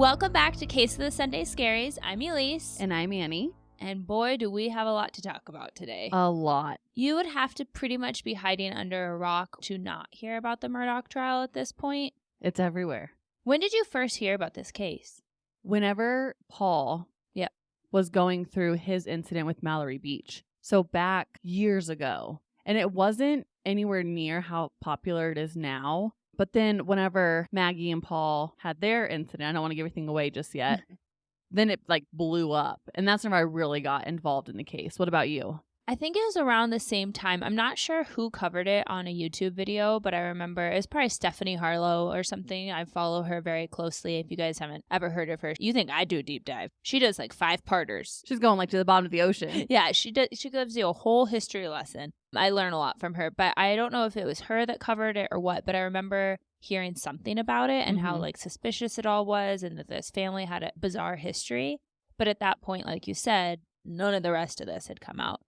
Welcome back to Case of the Sunday Scaries. I'm Elyse. And I'm Annie. And boy, do we have a lot to talk about today. A lot. You would have to pretty much be hiding under a rock to not hear about the Murdaugh trial at this point. It's everywhere. When did you first hear about this case? Whenever Paul was going through his incident with Mallory Beach. So back years ago. And it wasn't anywhere near how popular it is now. But then whenever Maggie and Paul had their incident, I don't want to give everything away just yet, then it blew up. And that's when I really got involved in the case. What about you? I think it was around the same time. I'm not sure who covered it on a YouTube video, but I remember it was probably Stephanie Harlow or something. I follow her very closely. If you guys haven't ever heard of her, you think I do a deep dive. She does 5-parters. She's going to the bottom of the ocean. Yeah, she does. She gives you a whole history lesson. I learn a lot from her, but I don't know if it was her that covered it or what, but I remember hearing something about it and how suspicious it all was and that this family had a bizarre history. But at that point, like you said, none of the rest of this had come out.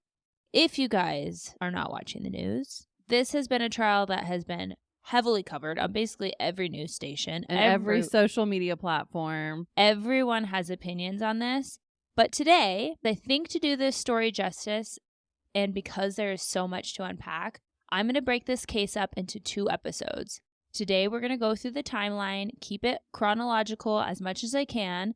If you guys are not watching the news, this has been a trial that has been heavily covered on basically every news station. And every social media platform. Everyone has opinions on this. But today, I think to do this story justice, and because there is so much to unpack, I'm going to break this case up into 2 episodes. Today, we're going to go through the timeline, keep it chronological as much as I can.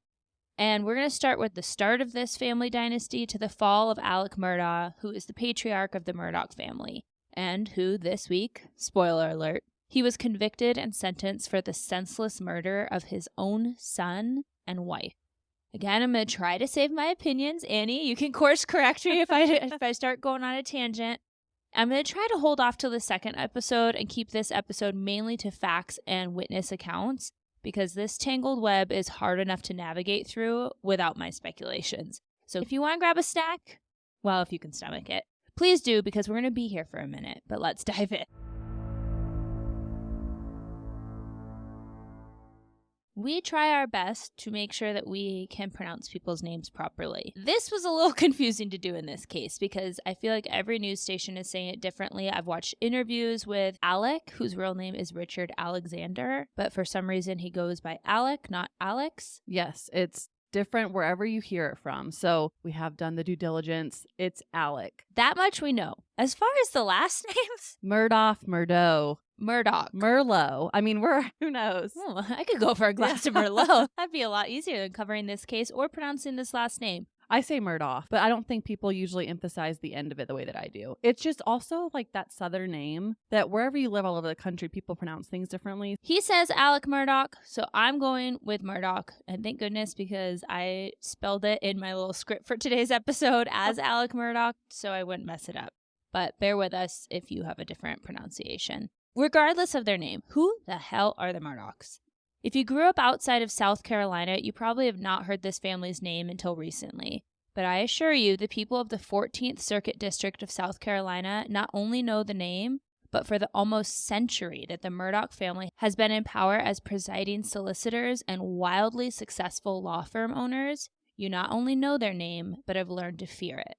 And we're going to start with the start of this family dynasty to the fall of Alec Murdaugh, who is the patriarch of the Murdaugh family, and who this week, spoiler alert, he was convicted and sentenced for the senseless murder of his own son and wife. Again, I'm going to try to save my opinions. Annie, you can course correct me if I start going on a tangent. I'm going to try to hold off till the second episode and keep this episode mainly to facts and witness accounts, because this tangled web is hard enough to navigate through without my speculations. So if you want to grab a snack, well, if you can stomach it, please do, because we're going to be here for a minute, but let's dive in. We try our best to make sure that we can pronounce people's names properly. This was a little confusing to do in this case because I feel like every news station is saying it differently. I've watched interviews with Alec, whose real name is Richard Alexander, but for some reason he goes by Alec, not Alex. Yes, it's different wherever you hear it from. So we have done the due diligence. It's Alec. That much we know. As far as the last names, Murdaugh, Murdaugh. Murdaugh. Merlot. I mean, who knows? Oh, I could go for a glass of Merlot. That'd be a lot easier than covering this case or pronouncing this last name. I say Murdaugh, but I don't think people usually emphasize the end of it the way that I do. It's just also that southern name that wherever you live all over the country, people pronounce things differently. He says Alec Murdaugh, so I'm going with Murdaugh. And thank goodness, because I spelled it in my little script for today's episode as Alec Murdaugh, so I wouldn't mess it up. But bear with us if you have a different pronunciation. Regardless of their name, who the hell are the Murdaughs? If you grew up outside of South Carolina, you probably have not heard this family's name until recently. But I assure you, the people of the 14th Circuit District of South Carolina not only know the name, but for the almost century that the Murdaugh family has been in power as presiding solicitors and wildly successful law firm owners, you not only know their name, but have learned to fear it.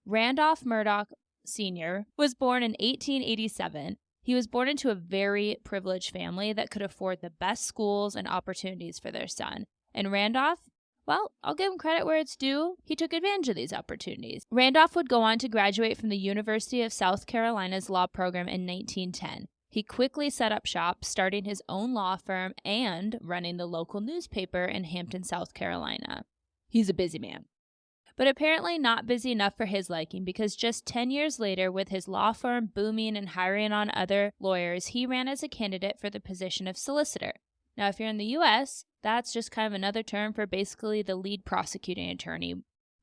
Randolph Murdaugh Sr. was born in 1887. He was born into a very privileged family that could afford the best schools and opportunities for their son. And Randolph, well, I'll give him credit where it's due. He took advantage of these opportunities. Randolph would go on to graduate from the University of South Carolina's law program in 1910. He quickly set up shop, starting his own law firm and running the local newspaper in Hampton, South Carolina. He's a busy man. But apparently not busy enough for his liking, because just 10 years later, with his law firm booming and hiring on other lawyers, he ran as a candidate for the position of solicitor. Now, if you're in the U.S., that's just kind of another term for basically the lead prosecuting attorney.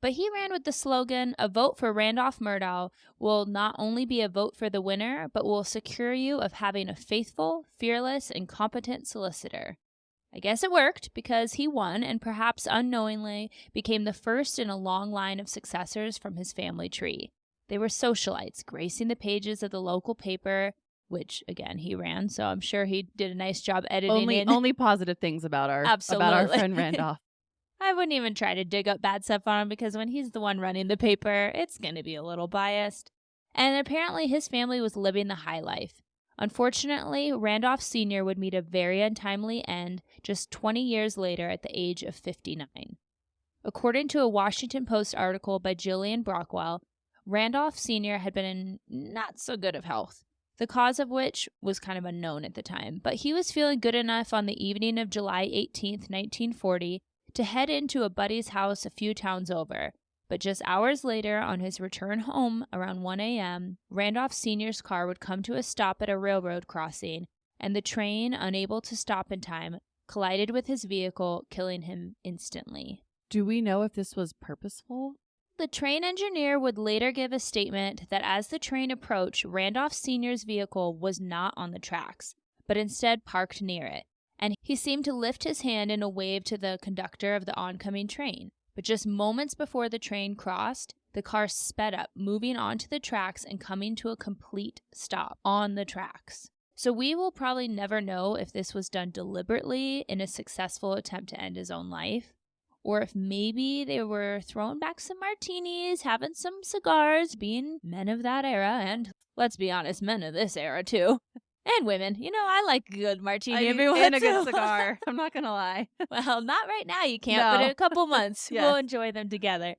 But he ran with the slogan, "A vote for Randolph Murdaugh will not only be a vote for the winner, but will secure you of having a faithful, fearless, and competent solicitor." I guess it worked, because he won and perhaps unknowingly became the first in a long line of successors from his family tree. They were socialites, gracing the pages of the local paper, which, again, he ran, so I'm sure he did a nice job editing Only positive things about our friend Randolph. I wouldn't even try to dig up bad stuff on him, because when he's the one running the paper, it's going to be a little biased. And apparently his family was living the high life. Unfortunately, Randolph Sr. would meet a very untimely end just 20 years later at the age of 59. According to a Washington Post article by Jillian Brockwell, Randolph Sr. had been in not so good of health, the cause of which was kind of unknown at the time, but he was feeling good enough on the evening of July 18, 1940, to head into a buddy's house a few towns over. But just hours later, on his return home around 1 a.m., Randolph Sr.'s car would come to a stop at a railroad crossing, and the train, unable to stop in time, collided with his vehicle, killing him instantly. Do we know if this was purposeful? The train engineer would later give a statement that as the train approached, Randolph Sr.'s vehicle was not on the tracks, but instead parked near it, and he seemed to lift his hand in a wave to the conductor of the oncoming train. But just moments before the train crossed, the car sped up, moving onto the tracks and coming to a complete stop on the tracks. So we will probably never know if this was done deliberately in a successful attempt to end his own life, or if maybe they were throwing back some martinis, having some cigars, being men of that era, and let's be honest, men of this era too. And women. You know, I like a good martini every once and a good cigar. I'm not going to lie. Well, not right now you can't, but in a couple months Yes. we'll enjoy them together.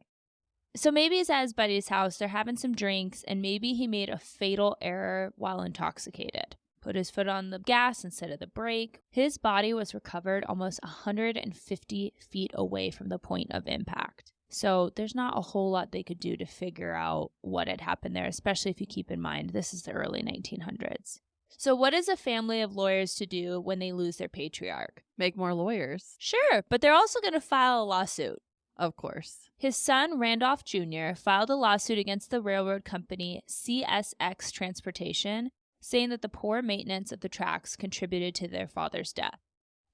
So maybe he's at his buddy's house, they're having some drinks, and maybe he made a fatal error while intoxicated. Put his foot on the gas instead of the brake. His body was recovered almost 150 feet away from the point of impact. So there's not a whole lot they could do to figure out what had happened there, especially if you keep in mind this is the early 1900s. So what is a family of lawyers to do when they lose their patriarch? Make more lawyers. Sure, but they're also going to file a lawsuit. Of course. His son, Randolph Jr., filed a lawsuit against the railroad company CSX Transportation, saying that the poor maintenance of the tracks contributed to their father's death.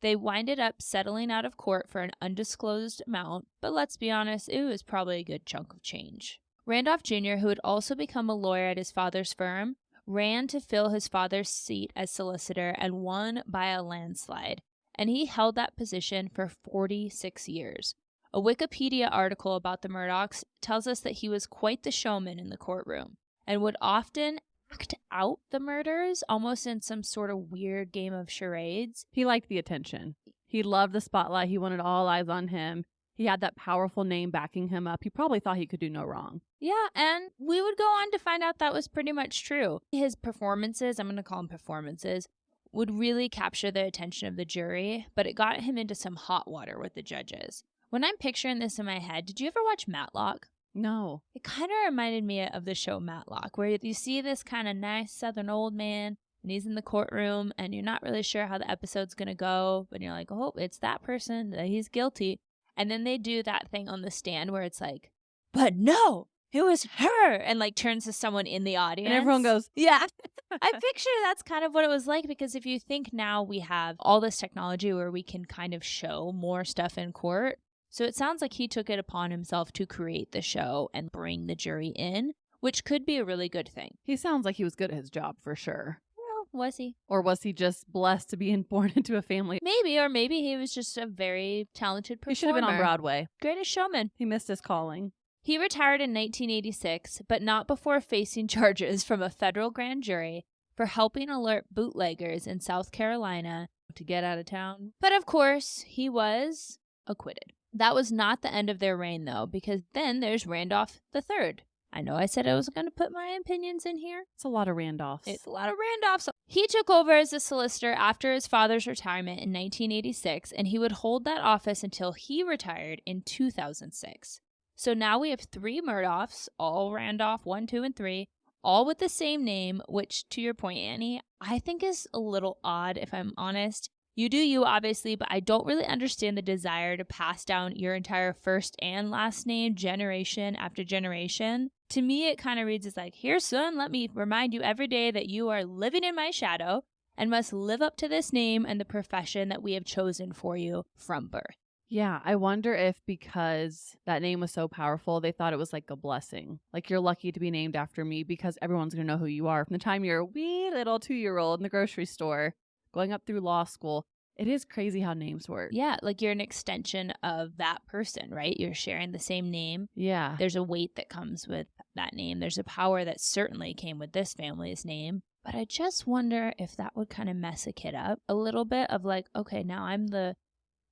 They winded up settling out of court for an undisclosed amount, but let's be honest, it was probably a good chunk of change. Randolph Jr., who had also become a lawyer at his father's firm, ran to fill his father's seat as solicitor and won by a landslide, and he held that position for 46 years. A Wikipedia article about the Murdaughs tells us that he was quite the showman in the courtroom and would often act out the murders, almost in some sort of weird game of charades. He liked the attention. He loved the spotlight. He wanted all eyes on him. He had that powerful name backing him up. He probably thought he could do no wrong. Yeah, and we would go on to find out that was pretty much true. His performances, I'm going to call them performances, would really capture the attention of the jury, but it got him into some hot water with the judges. When I'm picturing this in my head, did you ever watch Matlock? No. It kind of reminded me of the show Matlock, where you see this kind of nice southern old man, and he's in the courtroom, and you're not really sure how the episode's going to go, but you're like, oh, it's that person, that he's guilty. And then they do that thing on the stand where it's like, but no, it was her, and like turns to someone in the audience. And everyone goes, yeah. I picture that's kind of what it was like, because if you think now we have all this technology where we can kind of show more stuff in court. So it sounds like he took it upon himself to create the show and bring the jury in, which could be a really good thing. He sounds like he was good at his job for sure. Well, was he? Or was he just blessed to be born into a family? Maybe, or maybe he was just a very talented performer. He should have been on Broadway. Greatest showman. He missed his calling. He retired in 1986, but not before facing charges from a federal grand jury for helping alert bootleggers in South Carolina to get out of town. But of course, he was acquitted. That was not the end of their reign, though, because then there's Randolph III. I know I said I was going to put my opinions in here. It's a lot of Randolphs. It's a lot of Randolphs. He took over as a solicitor after his father's retirement in 1986, and he would hold that office until he retired in 2006. So now we have 3 Murdaughs, all Randolph, 1, 2, and 3, all with the same name, which, to your point, Annie, I think is a little odd, if I'm honest. You do you, obviously, but I don't really understand the desire to pass down your entire first and last name generation after generation. To me, it kind of reads as like, here, son, let me remind you every day that you are living in my shadow and must live up to this name and the profession that we have chosen for you from birth. Yeah, I wonder if because that name was so powerful, they thought it was like a blessing. Like, you're lucky to be named after me because everyone's going to know who you are from the time you're a wee little 2-year-old in the grocery store, going up through law school. It is crazy how names work. Yeah, like you're an extension of that person, right? You're sharing the same name. Yeah. There's a weight that comes with that name. There's a power that certainly came with this family's name. But I just wonder if that would kind of mess a kid up a little bit of like, okay, now I'm the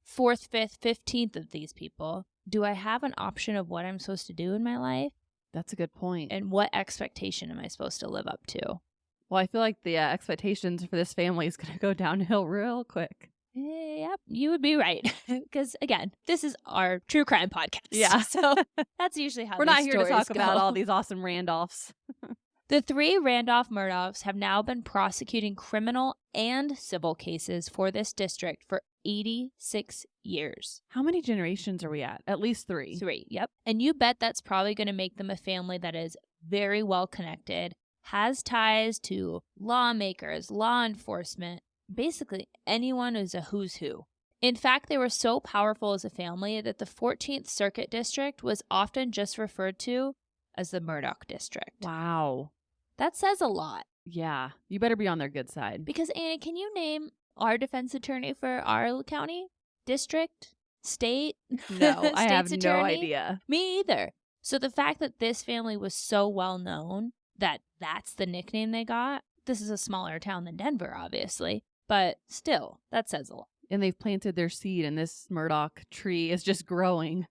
4th, 5th, 15th of these people. Do I have an option of what I'm supposed to do in my life? That's a good point. And what expectation am I supposed to live up to? Well, I feel like the expectations for this family is going to go downhill real quick. Yep, you would be right. Because again, this is our true crime podcast. Yeah. So that's usually how we're these not here to talk stories about go. all these awesome Randolphs. The 3 Randolph Murdaughs have now been prosecuting criminal and civil cases for this district for 86 years. How many generations are we at? At least 3. 3, yep. And you bet that's probably going to make them a family that is very well connected, has ties to lawmakers, law enforcement, basically anyone who's a who's who. In fact, they were so powerful as a family that the 14th Circuit District was often just referred to as the Murdaugh District. Wow. That says a lot. Yeah. You better be on their good side. Because, Annie, can you name our defense attorney for our county, district, state? No, I have State's no attorney? idea. Me either. So the fact that this family was so well known that that's the nickname they got, this is a smaller town than Denver, obviously. But still, that says a lot. And they've planted their seed, and this Murdaugh tree is just growing.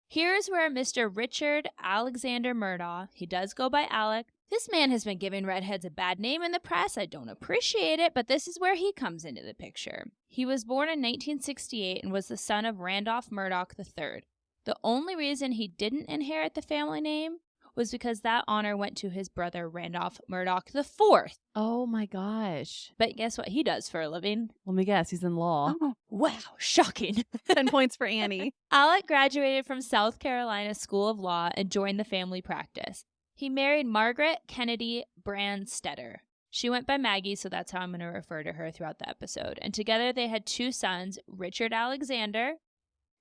Here's where Mr. Richard Alexander Murdaugh, he does go by Alec. This man has been giving redheads a bad name in the press. I don't appreciate it, but this is where he comes into the picture. He was born in 1968 and was the son of Randolph Murdaugh III. The only reason he didn't inherit the family name was because that honor went to his brother Randolph Murdaugh IV. Oh my gosh. But guess what he does for a living? Let me guess. He's in law. Oh, wow, shocking. 10 points for Annie. Alec graduated from South Carolina School of Law and joined the family practice. He married Margaret Kennedy Brandstetter. She went by Maggie, so that's how I'm going to refer to her throughout the episode. And together they had 2 sons, Richard Alexander,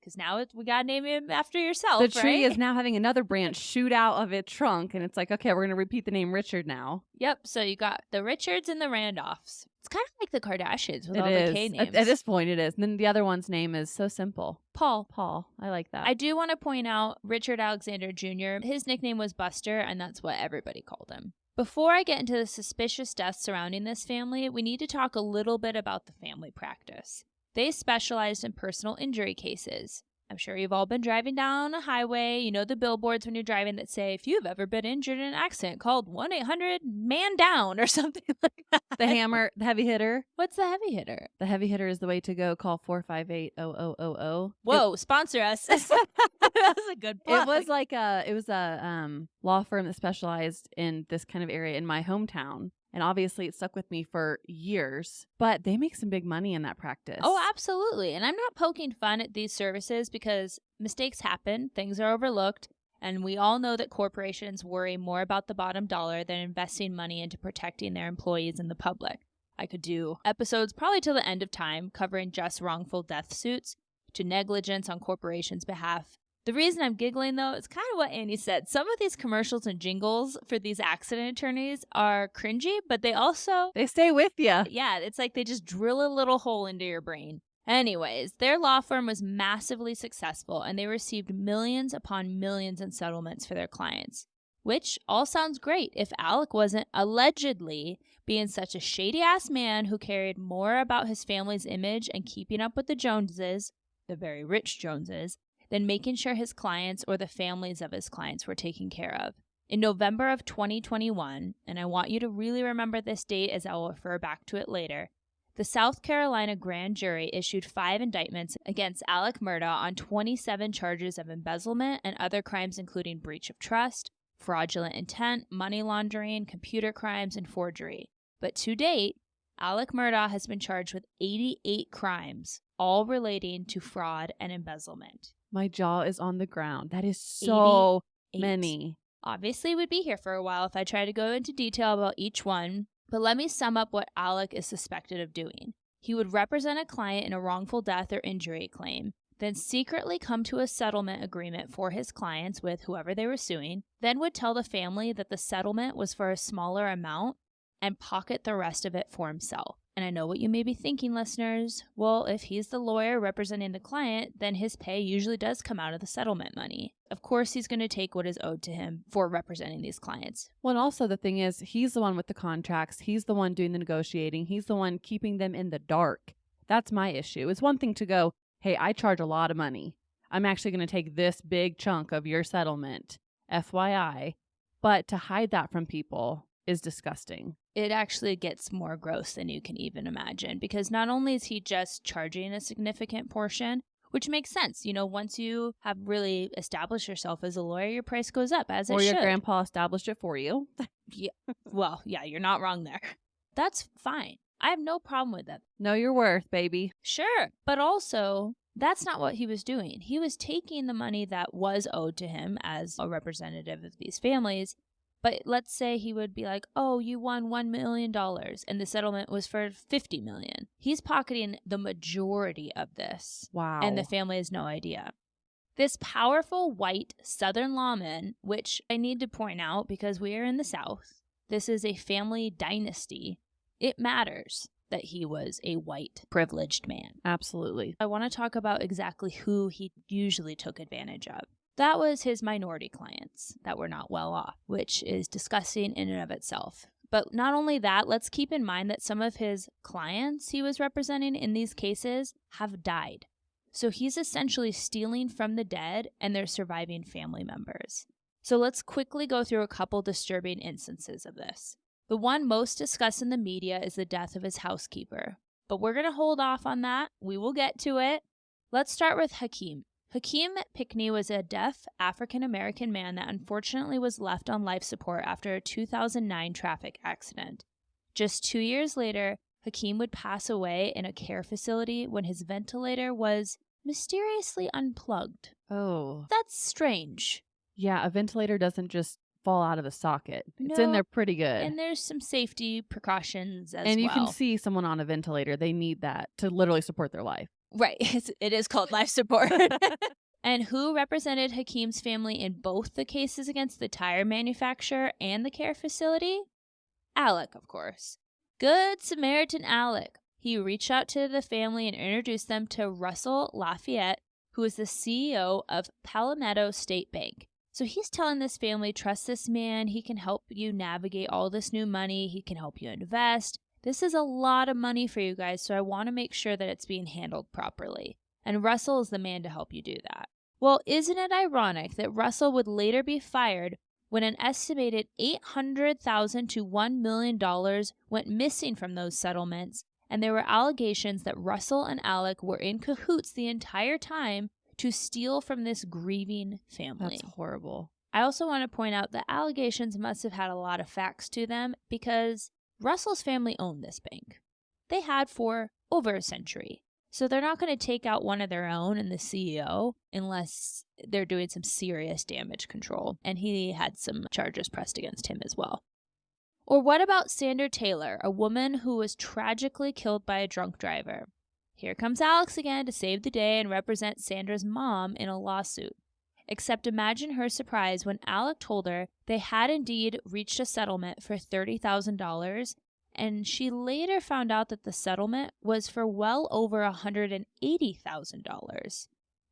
because now we got to name him after yourself, The tree right? is now having another branch shoot out of its trunk, and it's like, okay, we're going to repeat the name Richard now. Yep, so you got the Richards and the Randolphs. It's kind of like the Kardashians with It all is. the K names. At this point, it is. And then the other one's name is so simple. Paul. Paul. I like that. I do want to point out Richard Alexander Jr., his nickname was Buster, and that's what everybody called him. Before I get into the suspicious deaths surrounding this family, we need to talk a little bit about the family practice. They specialized in personal injury cases. I'm sure you've all been driving down a highway. You know the billboards when you're driving that say, if you've ever been injured in an accident, call 1-800-MAN-DOWN or something like that. The hammer, the heavy hitter. What's the heavy hitter? The heavy hitter is the way to go. Call 458-0000. Whoa, sponsor us. That was a good plug. It was a law firm that specialized in this kind of area in my hometown. And obviously it stuck with me for years, but they make some big money in that practice. Oh, absolutely. And I'm not poking fun at these services because mistakes happen, things are overlooked, and we all know that corporations worry more about the bottom dollar than investing money into protecting their employees and the public. I could do episodes probably till the end of time covering just wrongful death suits to negligence on corporations' behalf. The reason I'm giggling, though, is kind of what Annie said. Some of these commercials and jingles for these accident attorneys are cringy, but they stay with you. Yeah, it's like they just drill a little hole into your brain. Anyways, their law firm was massively successful, and they received millions upon millions in settlements for their clients. Which all sounds great if Alec wasn't allegedly being such a shady-ass man who cared more about his family's image and keeping up with the Joneses, the very rich Joneses, than making sure his clients or the families of his clients were taken care of. In November of 2021, and I want you to really remember this date as I will refer back to it later, the South Carolina grand jury issued 5 indictments against Alec Murdaugh on 27 charges of embezzlement and other crimes including breach of trust, fraudulent intent, money laundering, computer crimes, and forgery. But to date, Alec Murdaugh has been charged with 88 crimes, all relating to fraud and embezzlement. My jaw is on the ground. That is so 88. many. Obviously, we'd be here for a while if I try to go into detail about each one, but let me sum up what Alec is suspected of doing. He would represent a client in a wrongful death or injury claim, then secretly come to a settlement agreement for his clients with whoever they were suing, then would tell the family that the settlement was for a smaller amount and pocket the rest of it for himself. And I know what you may be thinking, listeners. Well, if he's the lawyer representing the client, then his pay usually does come out of the settlement money. Of course, he's going to take what is owed to him for representing these clients. Well, and also the thing is, he's the one with the contracts. He's the one doing the negotiating. He's the one keeping them in the dark. That's my issue. It's one thing to go, hey, I charge a lot of money. I'm actually going to take this big chunk of your settlement, FYI. But to hide that from people is disgusting. It actually gets more gross than you can even imagine, because not only is he just charging a significant portion, which makes sense. You know, once you have really established yourself as a lawyer, your price goes up, as it should. Or your grandpa established it for you. Yeah. Well, yeah, you're not wrong there. That's fine. I have no problem with that. Know your worth, baby. Sure. But also, that's not what he was doing. He was taking the money that was owed to him as a representative of these families. But let's say he would be like, oh, you won $1 million and the settlement was for $50 million. He's pocketing the majority of this. Wow. And the family has no idea. This powerful white Southern lawman, which I need to point out because we are in the South, this is a family dynasty. It matters that he was a white privileged man. Absolutely. I want to talk about exactly who he usually took advantage of. That was his minority clients that were not well off, which is disgusting in and of itself. But not only that, let's keep in mind that some of his clients he was representing in these cases have died. So he's essentially stealing from the dead and their surviving family members. So let's quickly go through a couple disturbing instances of this. The one most discussed in the media is the death of his housekeeper. But we're going to hold off on that. We will get to it. Let's start with Hakeem. Hakeem Pickney was a deaf African-American man that unfortunately was left on life support after a 2009 traffic accident. Just 2 years later, Hakeem would pass away in a care facility when his ventilator was mysteriously unplugged. Oh. That's strange. Yeah, a ventilator doesn't just fall out of the socket. It's in there pretty good. And there's some safety precautions as well. And you can see someone on a ventilator. They need that to literally support their life. Right. It is called life support. And who represented Hakeem's family in both the cases against the tire manufacturer and the care facility? Alec, of course. Good Samaritan Alec. He reached out to the family and introduced them to Russell Lafayette, who is the CEO of Palmetto State Bank. So he's telling this family, trust this man. He can help you navigate all this new money. He can help you invest. This is a lot of money for you guys, so I want to make sure that it's being handled properly. And Russell is the man to help you do that. Well, isn't it ironic that Russell would later be fired when an estimated $800,000 to $1 million went missing from those settlements, and there were allegations that Russell and Alec were in cahoots the entire time to steal from this grieving family. That's horrible. I also want to point out that allegations must have had a lot of facts to them because Russell's family owned this bank. They had for over a century. So they're not going to take out one of their own and the CEO unless they're doing some serious damage control. And he had some charges pressed against him as well. Or what about Sandra Taylor, a woman who was tragically killed by a drunk driver? Here comes Alex again to save the day and represent Sandra's mom in a lawsuit. Except imagine her surprise when Alec told her they had indeed reached a settlement for $30,000, and she later found out that the settlement was for well over $180,000.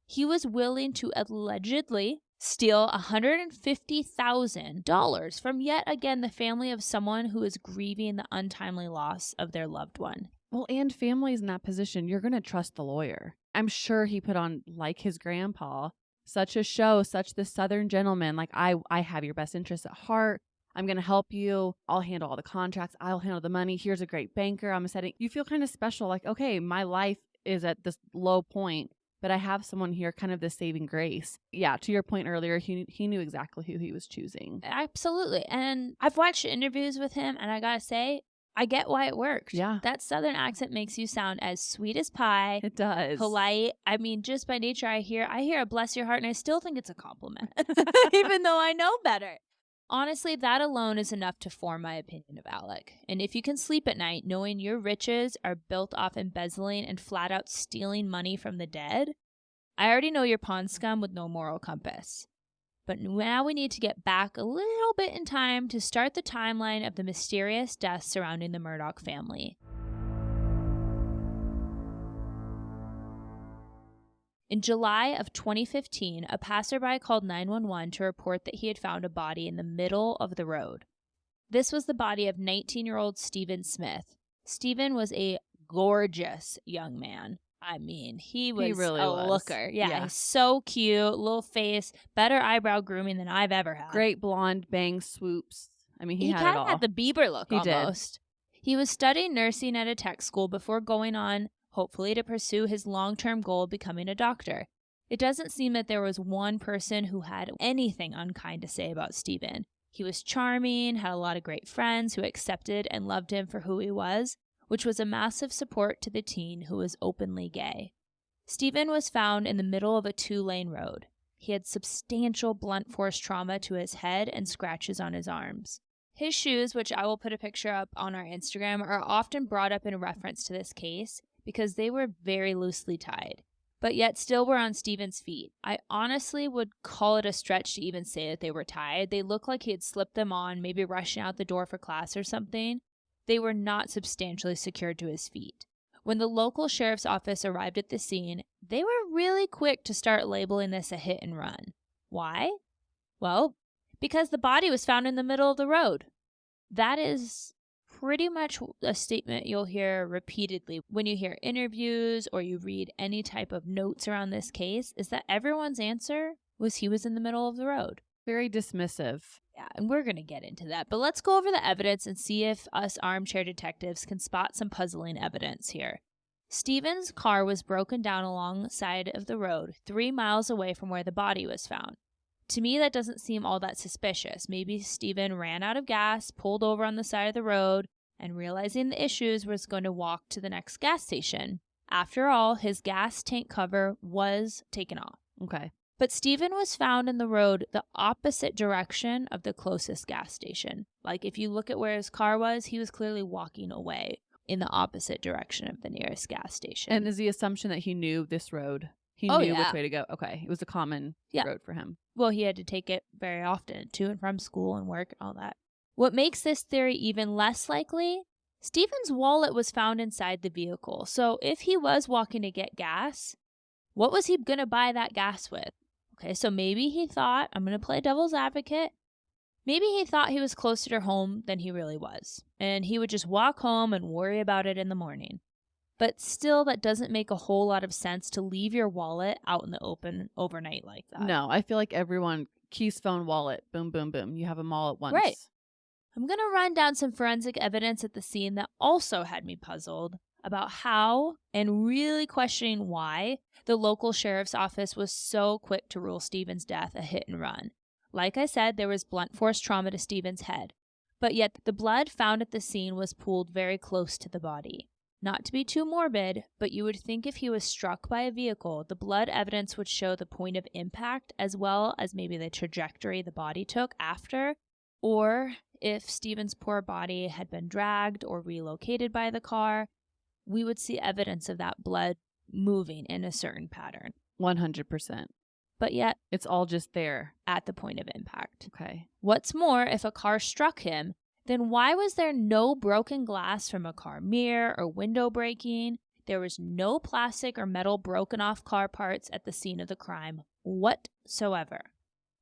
He was willing to allegedly steal $150,000 from yet again the family of someone who is grieving the untimely loss of their loved one. Well, and families in that position, you're going to trust the lawyer. I'm sure he put on, like his grandpa, such a show, such the Southern gentleman, like I have your best interests at heart. I'm going to help you. I'll handle all the contracts. I'll handle the money. Here's a great banker. I'm setting. You feel kind of special, like, okay, my life is at this low point, but I have someone here, kind of the saving grace. Yeah, to your point earlier, he knew exactly who he was choosing. Absolutely. And I've watched interviews with him, and I got to say, I get why it works. Yeah. That Southern accent makes you sound as sweet as pie. It does. Polite. I mean, just by nature, I hear a bless your heart, and I still think it's a compliment, even though I know better. Honestly, that alone is enough to form my opinion of Alec. And if you can sleep at night knowing your riches are built off embezzling and flat out stealing money from the dead, I already know you're pond scum with no moral compass. But now we need to get back a little bit in time to start the timeline of the mysterious deaths surrounding the Murdaugh family. In July of 2015, a passerby called 911 to report that he had found a body in the middle of the road. This was the body of 19-year-old Stephen Smith. Stephen was a gorgeous young man. I mean, he really was. Looker. Yeah, he's so cute, little face, better eyebrow grooming than I've ever had. Great blonde bang swoops. I mean, he had it all. He kind of had the Bieber look almost. Did. He was studying nursing at a tech school before going on, hopefully, to pursue his long-term goal of becoming a doctor. It doesn't seem that there was one person who had anything unkind to say about Stephen. He was charming, had a lot of great friends who accepted and loved him for who he was, which was a massive support to the teen who was openly gay. Stephen was found in the middle of a 2-lane road. He had substantial blunt force trauma to his head and scratches on his arms. His shoes, which I will put a picture up on our Instagram, are often brought up in reference to this case because they were very loosely tied, but yet still were on Stephen's feet. I honestly would call it a stretch to even say that they were tied. They looked like he had slipped them on, maybe rushing out the door for class or something. They were not substantially secured to his feet. When the local sheriff's office arrived at the scene, they were really quick to start labeling this a hit and run. Why? Well, because the body was found in the middle of the road. That is pretty much a statement you'll hear repeatedly when you hear interviews or you read any type of notes around this case, is that everyone's answer was he was in the middle of the road. Very dismissive. Yeah, and we're going to get into that. But let's go over the evidence and see if us armchair detectives can spot some puzzling evidence here. Stephen's car was broken down alongside of the road, 3 miles away from where the body was found. To me, that doesn't seem all that suspicious. Maybe Stephen ran out of gas, pulled over on the side of the road, and realizing the issues was going to walk to the next gas station. After all, his gas tank cover was taken off. Okay. But Stephen was found in the road the opposite direction of the closest gas station. Like, if you look at where his car was, he was clearly walking away in the opposite direction of the nearest gas station. And is the assumption that he knew this road? He knew which way to go. Okay. It was a common road for him. Well, he had to take it very often to and from school and work and all that. What makes this theory even less likely? Stephen's wallet was found inside the vehicle. So if he was walking to get gas, what was he going to buy that gas with? Okay, so maybe he thought, I'm going to play devil's advocate. Maybe he thought he was closer to home than he really was, and he would just walk home and worry about it in the morning. But still, that doesn't make a whole lot of sense to leave your wallet out in the open overnight like that. No, I feel like everyone, keys, phone, wallet, boom, boom, boom. You have them all at once. Right. I'm going to run down some forensic evidence at the scene that also had me puzzled about how, and really questioning why, the local sheriff's office was so quick to rule Stephen's death a hit and run. Like I said, there was blunt force trauma to Stephen's head, but yet the blood found at the scene was pooled very close to the body. Not to be too morbid, but you would think if he was struck by a vehicle, the blood evidence would show the point of impact as well as maybe the trajectory the body took after, or if Stephen's poor body had been dragged or relocated by the car, we would see evidence of that blood moving in a certain pattern. 100%. But yet, it's all just there at the point of impact. Okay. What's more, if a car struck him, then why was there no broken glass from a car mirror or window breaking? There was no plastic or metal broken off car parts at the scene of the crime whatsoever.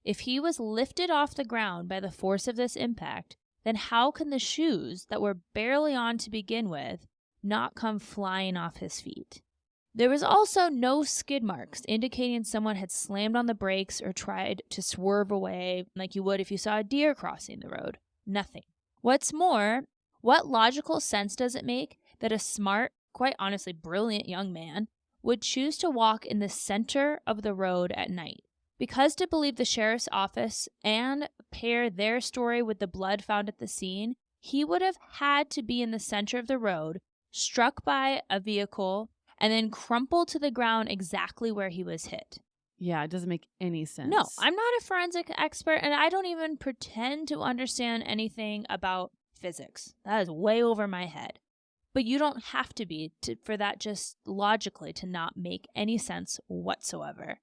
If he was lifted off the ground by the force of this impact, then how can the shoes that were barely on to begin with not come flying off his feet? There was also no skid marks indicating someone had slammed on the brakes or tried to swerve away like you would if you saw a deer crossing the road. Nothing. What's more, what logical sense does it make that a smart, quite honestly brilliant young man would choose to walk in the center of the road at night? Because to believe the sheriff's office and pair their story with the blood found at the scene, he would have had to be in the center of the road, struck by a vehicle, and then crumpled to the ground exactly where he was hit. Yeah, it doesn't make any sense. No, I'm not a forensic expert, and I don't even pretend to understand anything about physics. That is way over my head. But you don't have to be for that just logically to not make any sense whatsoever.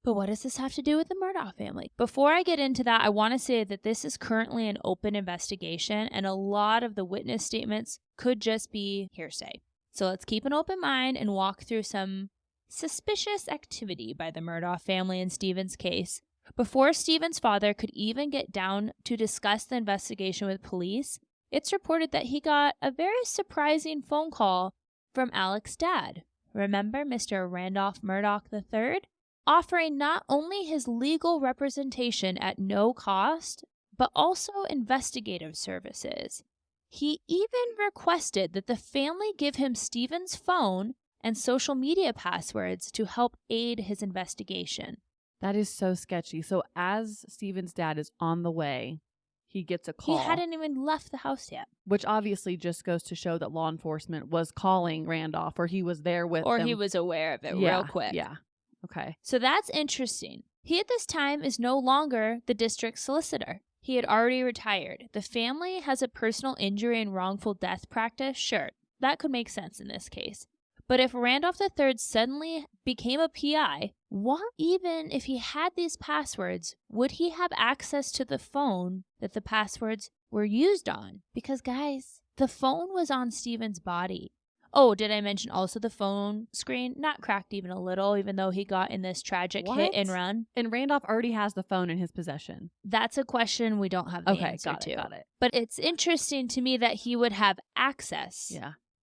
But what does this have to do with the Murdaugh family? Before I get into that, I want to say that this is currently an open investigation, and a lot of the witness statements could just be hearsay. So let's keep an open mind and walk through some suspicious activity by the Murdaugh family in Stephen's case. Before Stephen's father could even get down to discuss the investigation with police, it's reported that he got a very surprising phone call from Alec's dad. Remember Mr. Randolph Murdaugh III? Offering not only his legal representation at no cost, but also investigative services. He even requested that the family give him Stephen's phone and social media passwords to help aid his investigation. That is so sketchy. So as Stephen's dad is on the way, he gets a call. He hadn't even left the house yet. Which obviously just goes to show that law enforcement was calling Randolph, or he was there with Or them. he was aware of it real quick. Yeah. Okay. So that's interesting. He at this time is no longer the district solicitor. He had already retired. The family has a personal injury and wrongful death practice. Sure, that could make sense in this case. But if Randolph III suddenly became a PI, what even if he had these passwords, would he have access to the phone that the passwords were used on? Because guys, the phone was on Stephen's body. Oh, did I mention also the phone screen? Not cracked even a little, even though he got in this tragic hit and run. And Randolph already has the phone in his possession. That's a question we don't have the answer to. Got it. But it's interesting to me that he would have access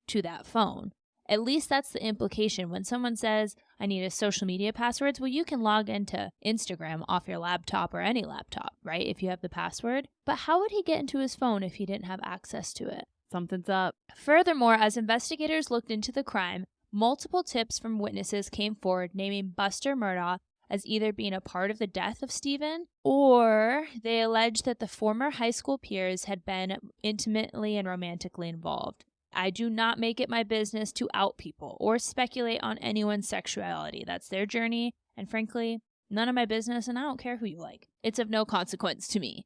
to that phone. At least that's the implication. When someone says, I need a social media passwords, well, you can log into Instagram off your laptop or any laptop, right? If you have the password. But how would he get into his phone if he didn't have access to it? Something's up. Furthermore, as investigators looked into the crime, multiple tips from witnesses came forward naming Buster Murdaugh as either being a part of the death of Stephen, or they alleged that the former high school peers had been intimately and romantically involved. I do not make it my business to out people or speculate on anyone's sexuality. That's their journey, and frankly, none of my business, and I don't care who you like. It's of no consequence to me.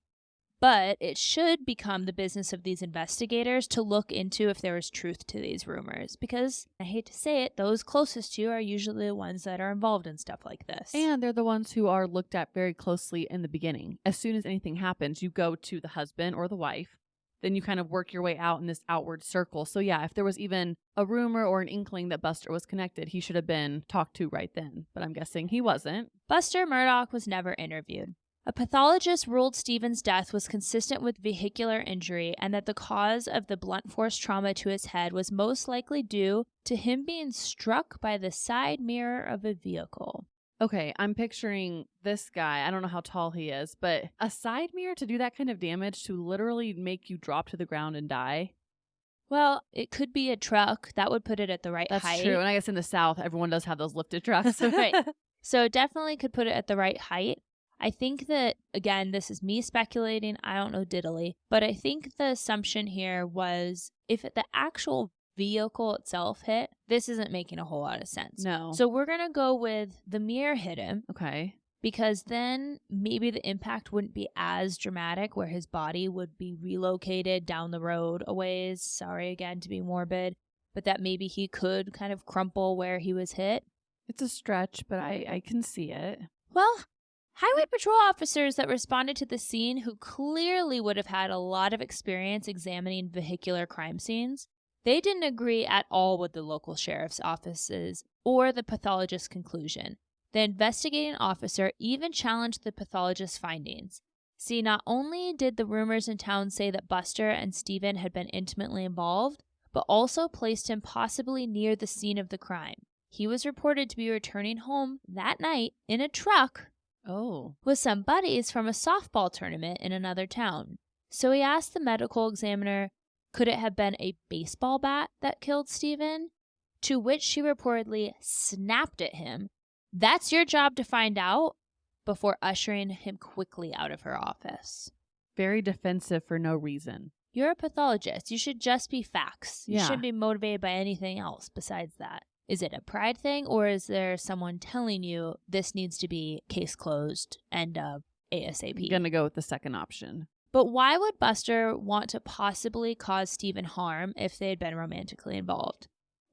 But it should become the business of these investigators to look into if there is truth to these rumors. Because, I hate to say it, those closest to you are usually the ones that are involved in stuff like this. And they're the ones who are looked at very closely in the beginning. As soon as anything happens, you go to the husband or the wife. Then you kind of work your way out in this outward circle. So yeah, if there was even a rumor or an inkling that Buster was connected, he should have been talked to right then. But I'm guessing he wasn't. Buster Murdaugh was never interviewed. A pathologist ruled Stephen's death was consistent with vehicular injury and that the cause of the blunt force trauma to his head was most likely due to him being struck by the side mirror of a vehicle. Okay, I'm picturing this guy. I don't know how tall he is, but a side mirror to do that kind of damage, to literally make you drop to the ground and die? Well, it could be a truck. That would put it at the right height. That's true. And I guess in the South, everyone does have those lifted trucks. Right. So it definitely could put it at the right height. I think that, again, this is me speculating. I don't know diddly. But I think the assumption here was if the actual vehicle itself hit, this isn't making a whole lot of sense. No. So we're going to go with the mirror hit him. Okay. Because then maybe the impact wouldn't be as dramatic where his body would be relocated down the road a ways. Sorry again to be morbid. But that maybe he could kind of crumple where he was hit. It's a stretch, but I can see it. Well, highway patrol officers that responded to the scene, who clearly would have had a lot of experience examining vehicular crime scenes, they didn't agree at all with the local sheriff's offices or the pathologist's conclusion. The investigating officer even challenged the pathologist's findings. See, not only did the rumors in town say that Buster and Stephen had been intimately involved, but also placed him possibly near the scene of the crime. He was reported to be returning home that night in a truck with some buddies from a softball tournament in another town. So he asked the medical examiner, could it have been a baseball bat that killed Stephen? To which she reportedly snapped at him, "That's your job to find out," before ushering him quickly out of her office. Very defensive for no reason. You're a pathologist. You should just be facts. You Yeah. shouldn't be motivated by anything else besides that. Is it a pride thing, or is there someone telling you this needs to be case closed, end of, ASAP? I'm gonna go with the second option. But why would Buster want to possibly cause Stephen harm if they had been romantically involved?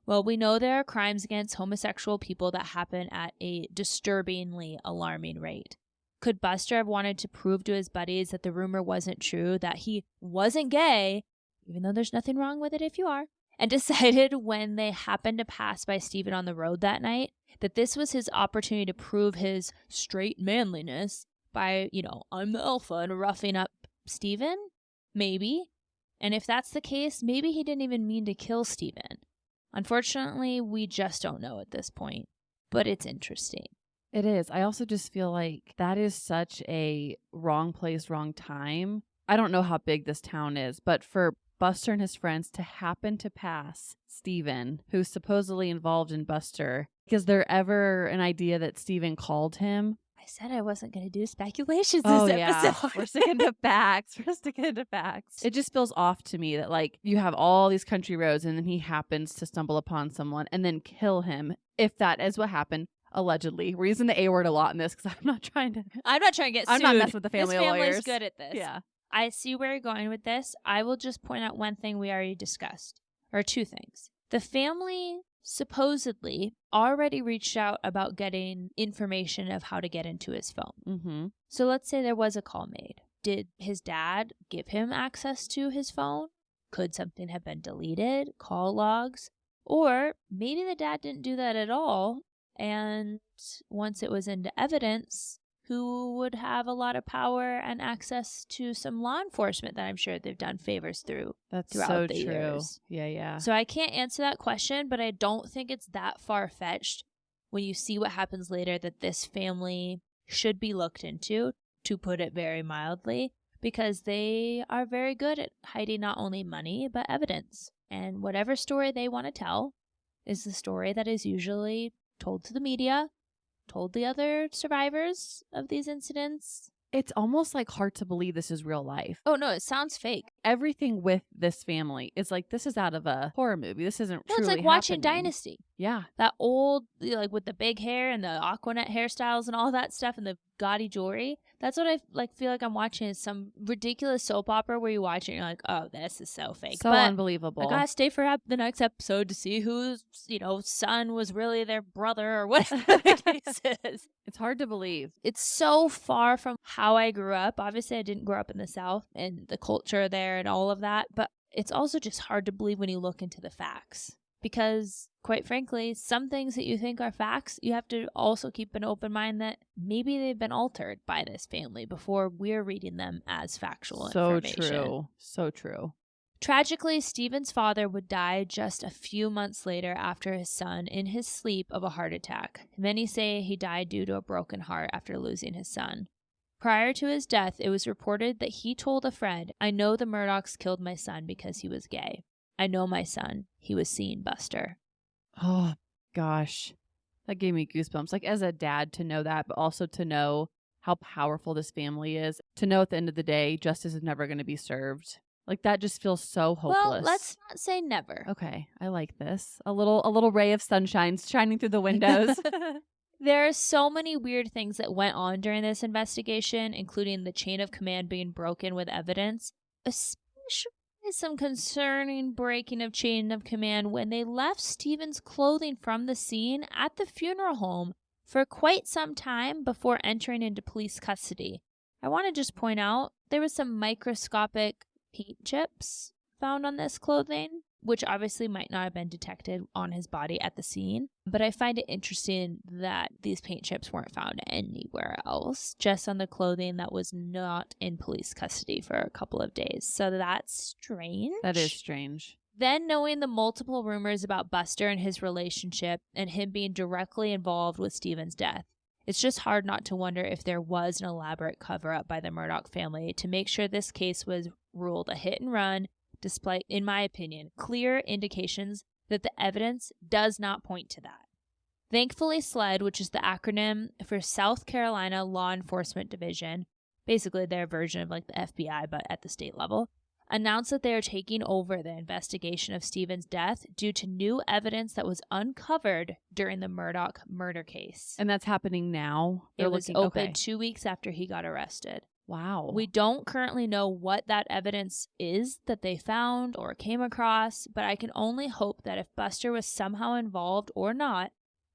Well, we know there are crimes against homosexual people that happen at a disturbingly alarming rate. Could Buster have wanted to prove to his buddies that the rumor wasn't true, that he wasn't gay, even though there's nothing wrong with it if you are, and decided when they happened to pass by Stephen on the road that night that this was his opportunity to prove his straight manliness by, I'm the alpha and roughing up Stephen? Maybe. And if that's the case, maybe he didn't even mean to kill Stephen. Unfortunately, we just don't know at this point, but it's interesting. It is. I also just feel like that is such a wrong place, wrong time. I don't know how big this town is, but for Buster and his friends to happen to pass Stephen, who's supposedly involved in Buster, is there ever an idea that Stephen called him? I said I wasn't going to do speculations Oh, this yeah. episode. We're sticking to facts. It just feels off to me that, like, you have all these country roads and then he happens to stumble upon someone and then kill him, if that is what happened. Allegedly. We're using the A word a lot in this because I'm not trying to get sued. I'm not messing with the family lawyers. This family's good at this. Yeah. I see where you're going with this. I will just point out one thing we already discussed, or two things. The family supposedly already reached out about getting information of how to get into his phone. Mm-hmm. So let's say there was a call made. Did his dad give him access to his phone? Could something have been deleted? Call logs? Or maybe the dad didn't do that at all. And once it was into evidence, who would have a lot of power and access to some law enforcement that I'm sure they've done favors throughout so the true. years. Yeah. So I can't answer that question, but I don't think it's that far-fetched when you see what happens later that this family should be looked into, to put it very mildly, because they are very good at hiding not only money, but evidence. And whatever story they want to tell is the story that is usually told to the media, told the other survivors of these incidents. It's almost like hard to believe this is real life. Oh, no, it sounds fake. Everything with this family is like, this is out of a horror movie. This isn't truly it's like watching Dynasty. Yeah. That old, like with the big hair and the Aquanet hairstyles and all that stuff and the gaudy jewelry. That's what I feel like I'm watching, is some ridiculous soap opera where you watch it and you're like, oh, this is so fake. So unbelievable. I gotta stay for the next episode to see whose, son was really their brother or whatever the case is. It's hard to believe. It's so far from how I grew up. Obviously, I didn't grow up in the South and the culture there and all of that, but it's also just hard to believe when you look into the facts. Because, quite frankly, some things that you think are facts, you have to also keep an open mind that maybe they've been altered by this family before we're reading them as factual information. So true. Tragically, Stephen's father would die just a few months later after his son in his sleep of a heart attack. Many say he died due to a broken heart after losing his son. Prior to his death, it was reported that he told a friend, "I know the Murdaughs killed my son because he was gay. I know my son. He was seeing Buster." Oh, gosh. That gave me goosebumps. Like, as a dad, to know that, but also to know how powerful this family is. To know at the end of the day, justice is never going to be served. Like, that just feels so hopeless. Well, let's not say never. Okay, I like this. A little ray of sunshine shining through the windows. There are so many weird things that went on during this investigation, including the chain of command being broken with evidence, especially some concerning breaking of chain of command when they left Stephen's clothing from the scene at the funeral home for quite some time before entering into police custody. I want to just point out there was some microscopic paint chips found on this clothing, which obviously might not have been detected on his body at the scene. But I find it interesting that these paint chips weren't found anywhere else, just on the clothing that was not in police custody for a couple of days. So that's strange. That is strange. Then knowing the multiple rumors about Buster and his relationship and him being directly involved with Stephen's death, it's just hard not to wonder if there was an elaborate cover-up by the Murdaugh family to make sure this case was ruled a hit and run, despite, in my opinion, clear indications that the evidence does not point to that. Thankfully, SLED, which is the acronym for South Carolina Law Enforcement Division, basically their version of like the FBI but at the state level, announced that they are taking over the investigation of Stephen's death due to new evidence that was uncovered during the Murdaugh murder case. And that's happening now? It was opened 2 weeks after he got arrested. Wow. We don't currently know what that evidence is that they found or came across, but I can only hope that if Buster was somehow involved or not,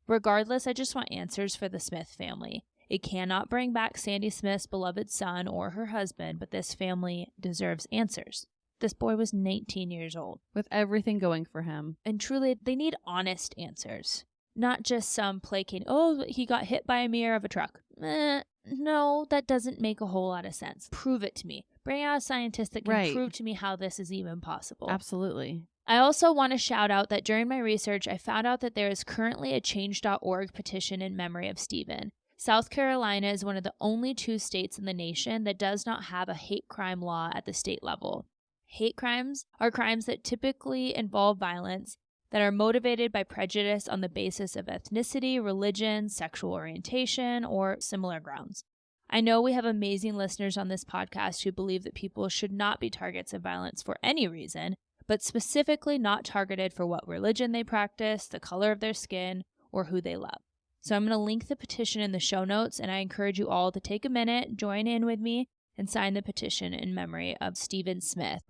regardless, I just want answers for the Smith family. It cannot bring back Sandy Smith's beloved son or her husband, but this family deserves answers. This boy was 19 years old. With everything going for him. And truly, they need honest answers. Not just some placating, oh, he got hit by a mirror of a truck. No, that doesn't make a whole lot of sense. Prove it to me. Bring out a scientist that can prove to me how this is even possible. Absolutely. I also want to shout out that during my research, I found out that there is currently a change.org petition in memory of Stephen. South Carolina is one of the only 2 states in the nation that does not have a hate crime law at the state level. Hate crimes are crimes that typically involve violence that are motivated by prejudice on the basis of ethnicity, religion, sexual orientation, or similar grounds. I know we have amazing listeners on this podcast who believe that people should not be targets of violence for any reason, but specifically not targeted for what religion they practice, the color of their skin, or who they love. So I'm going to link the petition in the show notes, and I encourage you all to take a minute, join in with me, and sign the petition in memory of Stephen Smith.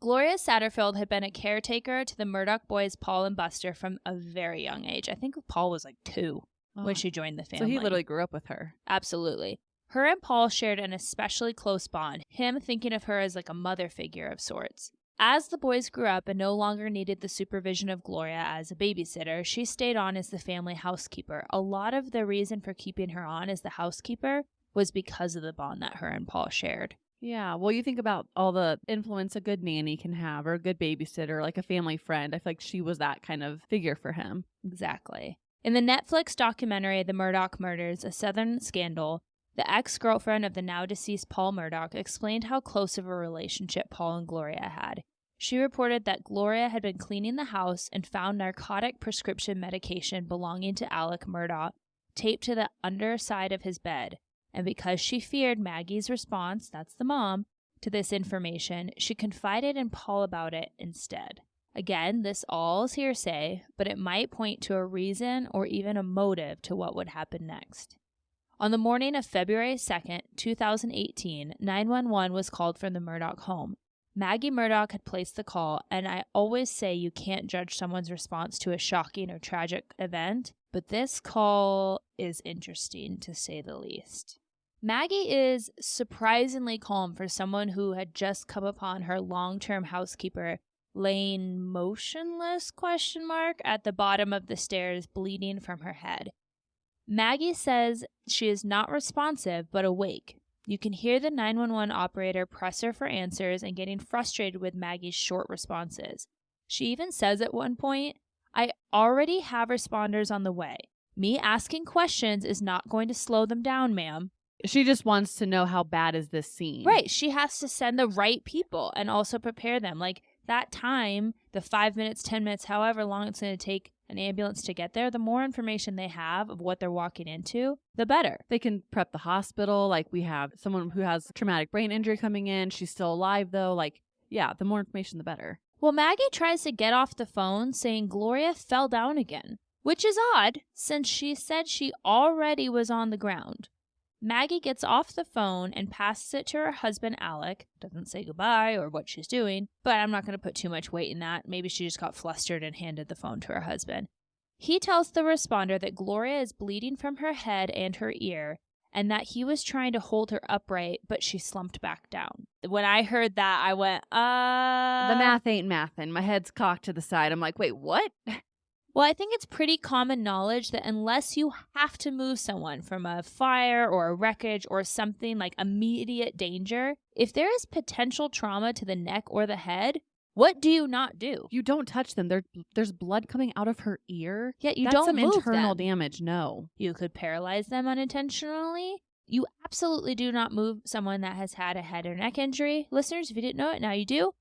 Gloria Satterfield had been a caretaker to the Murdaugh boys Paul and Buster from a very young age. I think Paul was like 2 when she joined the family. So he literally grew up with her. Absolutely. Her and Paul shared an especially close bond, him thinking of her as like a mother figure of sorts. As the boys grew up and no longer needed the supervision of Gloria as a babysitter, she stayed on as the family housekeeper. A lot of the reason for keeping her on as the housekeeper was because of the bond that her and Paul shared. Yeah, well, you think about all the influence a good nanny can have, or a good babysitter, like a family friend. I feel like she was that kind of figure for him. Exactly. In the Netflix documentary, The Murdaugh Murders, A Southern Scandal, the ex-girlfriend of the now-deceased Paul Murdaugh explained how close of a relationship Paul and Gloria had. She reported that Gloria had been cleaning the house and found narcotic prescription medication belonging to Alec Murdaugh taped to the underside of his bed. And because she feared Maggie's response, that's the mom, to this information, she confided in Paul about it instead. Again, this all is hearsay, but it might point to a reason or even a motive to what would happen next. On the morning of February 2nd, 2018, 911 was called from the Murdaugh home. Maggie Murdaugh had placed the call, and I always say you can't judge someone's response to a shocking or tragic event, but this call is interesting to say the least. Maggie is surprisingly calm for someone who had just come upon her long-term housekeeper laying motionless, at the bottom of the stairs, bleeding from her head. Maggie says she is not responsive, but awake. You can hear the 911 operator press her for answers and getting frustrated with Maggie's short responses. She even says at one point, "I already have responders on the way. Me asking questions is not going to slow them down, ma'am." She just wants to know how bad is this scene. Right. She has to send the right people and also prepare them. Like that time, the 5 minutes, 10 minutes, however long it's going to take an ambulance to get there, the more information they have of what they're walking into, the better. They can prep the hospital. Like we have someone who has traumatic brain injury coming in. She's still alive though. Like, yeah, the more information, the better. Well, Maggie tries to get off the phone saying Gloria fell down again, which is odd since she said she already was on the ground. Maggie gets off the phone and passes it to her husband, Alec. Doesn't say goodbye or what she's doing, but I'm not going to put too much weight in that. Maybe she just got flustered and handed the phone to her husband. He tells the responder that Gloria is bleeding from her head and her ear, and that he was trying to hold her upright, but she slumped back down. When I heard that, I went, The math ain't mathin'. My head's cocked to the side. I'm like, wait, what? Well, I think it's pretty common knowledge that unless you have to move someone from a fire or a wreckage or something like immediate danger, if there is potential trauma to the neck or the head, what do you not do? You don't touch them. There's blood coming out of her ear. Yet you That's don't some move internal them. damage. No. You could paralyze them unintentionally. You absolutely do not move someone that has had a head or neck injury. Listeners, if you didn't know it, now you do.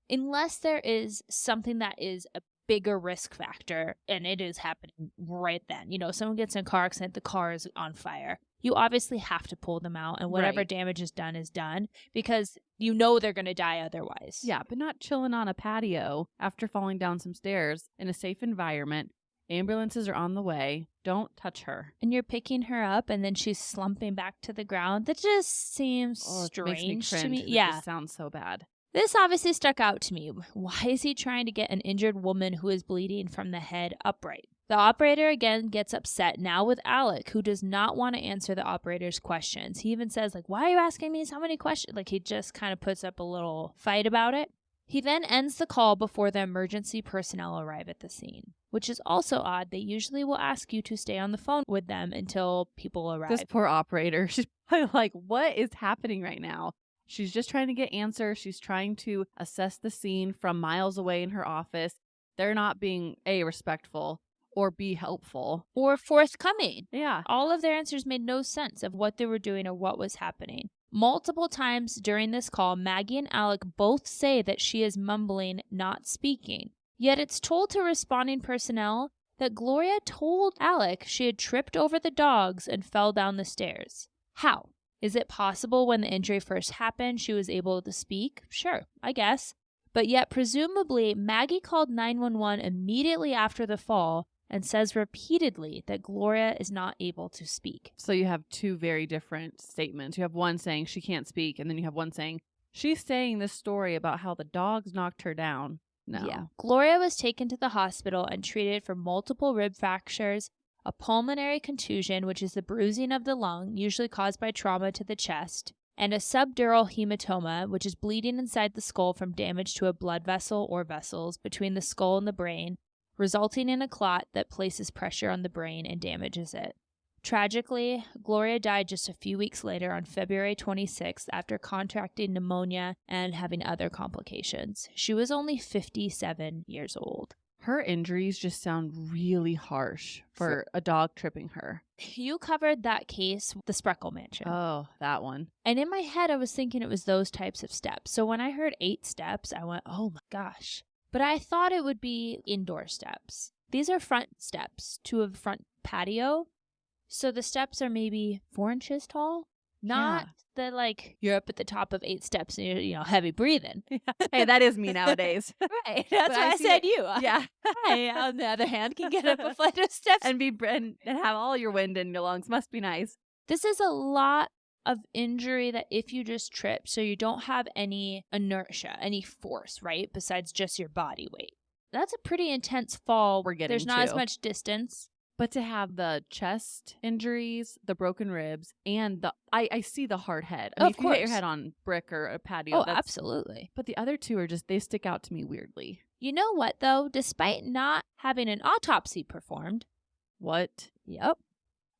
Unless there is something that is a bigger risk factor, and it is happening right then. You know, someone gets in a car accident, the car is on fire. You obviously have to pull them out, and whatever damage is done because you know they're going to die otherwise. Yeah, but not chilling on a patio after falling down some stairs in a safe environment. Ambulances are on the way. Don't touch her. And you're picking her up, and then she's slumping back to the ground. That just seems strange to me. Yeah. It just sounds so bad. This obviously stuck out to me. Why is he trying to get an injured woman who is bleeding from the head upright? The operator again gets upset, now with Alec, who does not want to answer the operator's questions. He even says, like, why are you asking me so many questions? Like, he just kind of puts up a little fight about it. He then ends the call before the emergency personnel arrive at the scene, which is also odd. They usually will ask you to stay on the phone with them until people arrive. This poor operator, she's probably like, what is happening right now? She's just trying to get answers. She's trying to assess the scene from miles away in her office. They're not being, A, respectful, or be helpful. Or forthcoming. Yeah. All of their answers made no sense of what they were doing or what was happening. Multiple times during this call, Maggie and Alec both say that she is mumbling, not speaking. Yet it's told to responding personnel that Gloria told Alec she had tripped over the dogs and fell down the stairs. How? Is it possible when the injury first happened she was able to speak? Sure, I guess. But yet presumably Maggie called 911 immediately after the fall and says repeatedly that Gloria is not able to speak. So you have two very different statements. You have one saying she can't speak, and then you have one saying she's saying this story about how the dogs knocked her down. No. Yeah. Gloria was taken to the hospital and treated for multiple rib fractures, a pulmonary contusion, which is the bruising of the lung, usually caused by trauma to the chest, and a subdural hematoma, which is bleeding inside the skull from damage to a blood vessel or vessels between the skull and the brain, resulting in a clot that places pressure on the brain and damages it. Tragically, Gloria died just a few weeks later on February 26th after contracting pneumonia and having other complications. She was only 57 years old. Her injuries just sound really harsh for a dog tripping her. You covered that case, the Spreckle Mansion. Oh, that one. And in my head, I was thinking it was those types of steps. So when I heard 8 steps, I went, oh my gosh. But I thought it would be indoor steps. These are front steps to a front patio. So the steps are maybe 4 inches tall. Not the, like, you're up at the top of 8 steps and you're, you know, heavy breathing. Hey, that is me nowadays. Right. That's why I said you. Yeah. I, on the other hand, can get up a flight of steps. And have all your wind in your lungs. Must be nice. This is a lot of injury that if you just trip, so you don't have any inertia, any force, right? Besides just your body weight. That's a pretty intense fall. There's not as much distance. But to have the chest injuries, the broken ribs, and I see the hard head. I mean, if you hit your head on brick or a patio. Oh, absolutely. But the other two are just, they stick out to me weirdly. You know what, though? Despite not having an autopsy performed. What? Yep.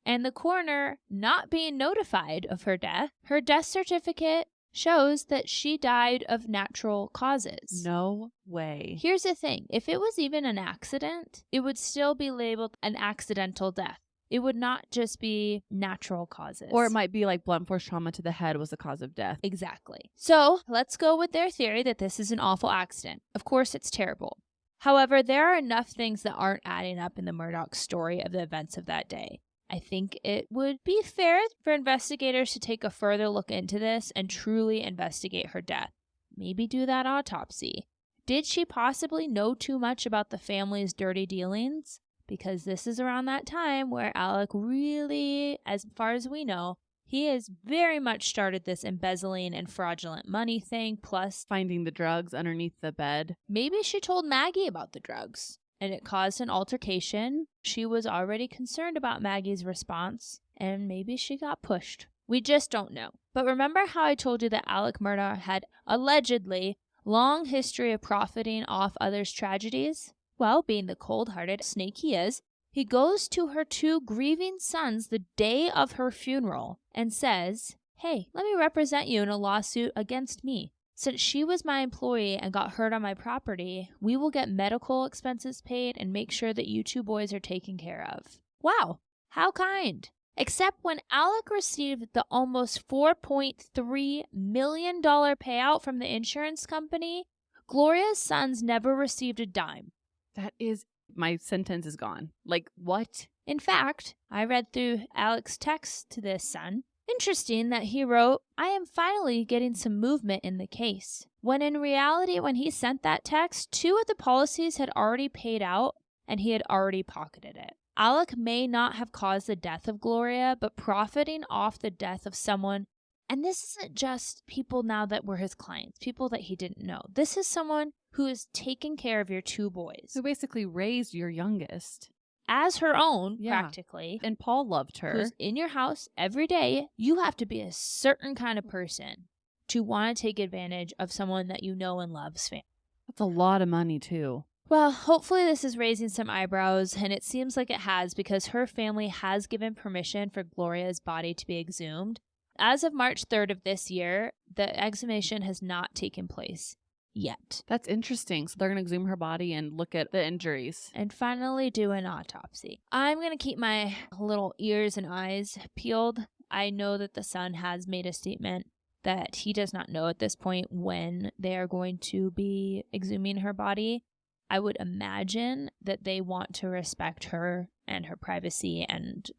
And the coroner not being notified of her death certificate shows that she died of natural causes. No way. Here's the thing. If it was even an accident, it would still be labeled an accidental death. It would not just be natural causes. Or it might be like blunt force trauma to the head was the cause of death. Exactly. So let's go with their theory that this is an awful accident. Of course, it's terrible. However, there are enough things that aren't adding up in the Murdaugh story of the events of that day. I think it would be fair for investigators to take a further look into this and truly investigate her death. Maybe do that autopsy. Did she possibly know too much about the family's dirty dealings? Because this is around that time where Alec really, as far as we know, he has very much started this embezzling and fraudulent money thing, plus finding the drugs underneath the bed. Maybe she told Maggie about the drugs. And it caused an altercation. She was already concerned about Maggie's response, and maybe she got pushed. We just don't know. But remember how I told you that Alec Murdaugh had allegedly long history of profiting off others' tragedies? Well, being the cold-hearted snake he is, he goes to her 2 grieving sons the day of her funeral and says, hey, let me represent you in a lawsuit against me. Since she was my employee and got hurt on my property, we will get medical expenses paid and make sure that you 2 boys are taken care of. Wow, how kind. Except when Alec received the almost $4.3 million payout from the insurance company, Gloria's sons never received a dime. That is, my sentence is gone. Like, what? In fact, I read through Alec's text to this son. Interesting that he wrote, I am finally getting some movement in the case. When in reality, when he sent that text, 2 of the policies had already paid out and he had already pocketed it. Alec may not have caused the death of Gloria, but profiting off the death of someone, and this isn't just people now that were his clients, people that he didn't know. This is someone who is taking care of your 2 boys. Who basically raised your youngest. as her own, Yeah. practically, And Paul loved her. who's in your house every day, you have to be a certain kind of person to want to take advantage of someone that you know and loves. That's a lot of money, too. Well, hopefully this is raising some eyebrows, and it seems like it has because her family has given permission for Gloria's body to be exhumed. As of March 3rd of this year, the exhumation has not taken place yet. That's interesting. So they're going to exhume her body and look at the injuries. And finally do an autopsy. I'm going to keep my little ears and eyes peeled. I know that the son has made a statement that he does not know at this point when they are going to be exhuming her body. I would imagine that they want to respect her and her privacy, and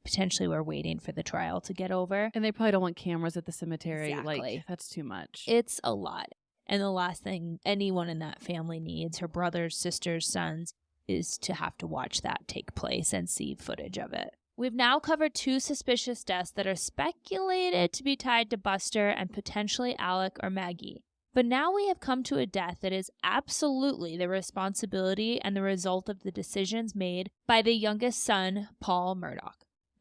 potentially we're waiting for the trial to get over. And they probably don't want cameras at the cemetery. Exactly. Like, that's too much. It's a lot. And the last thing anyone in that family needs, her brothers, sisters, sons, is to have to watch that take place and see footage of it. We've now covered 2 suspicious deaths that are speculated to be tied to Buster and potentially Alec or Maggie. But now we have come to a death that is absolutely the responsibility and the result of the decisions made by the youngest son, Paul Murdaugh.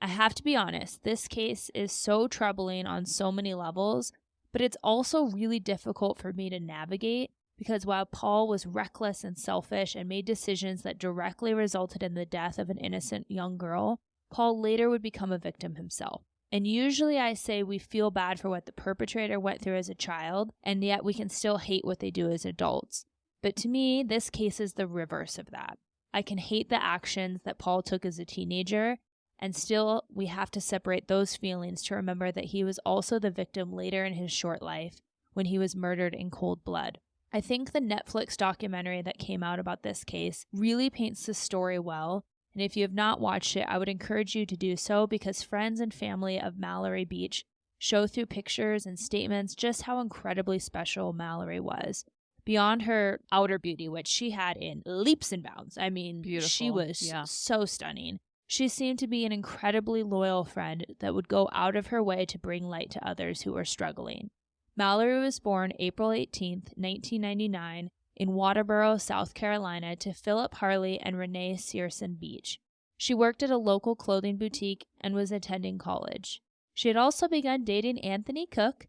I have to be honest, this case is so troubling on so many levels, but it's also really difficult for me to navigate because while Paul was reckless and selfish and made decisions that directly resulted in the death of an innocent young girl, Paul later would become a victim himself. And usually I say we feel bad for what the perpetrator went through as a child, and yet we can still hate what they do as adults. But to me, this case is the reverse of that. I can hate the actions that Paul took as a teenager, and still we have to separate those feelings to remember that he was also the victim later in his short life when he was murdered in cold blood. I think the Netflix documentary that came out about this case really paints the story well. And if you have not watched it, I would encourage you to do so because friends and family of Mallory Beach show through pictures and statements just how incredibly special Mallory was. Beyond her outer beauty, which she had in leaps and bounds. I mean, Beautiful. She was so stunning. She seemed to be an incredibly loyal friend that would go out of her way to bring light to others who were struggling. Mallory was born April 18th, 1999, in Waterboro, South Carolina, to Philip Harley and Renee Searson Beach. She worked at a local clothing boutique and was attending college. She had also begun dating Anthony Cook,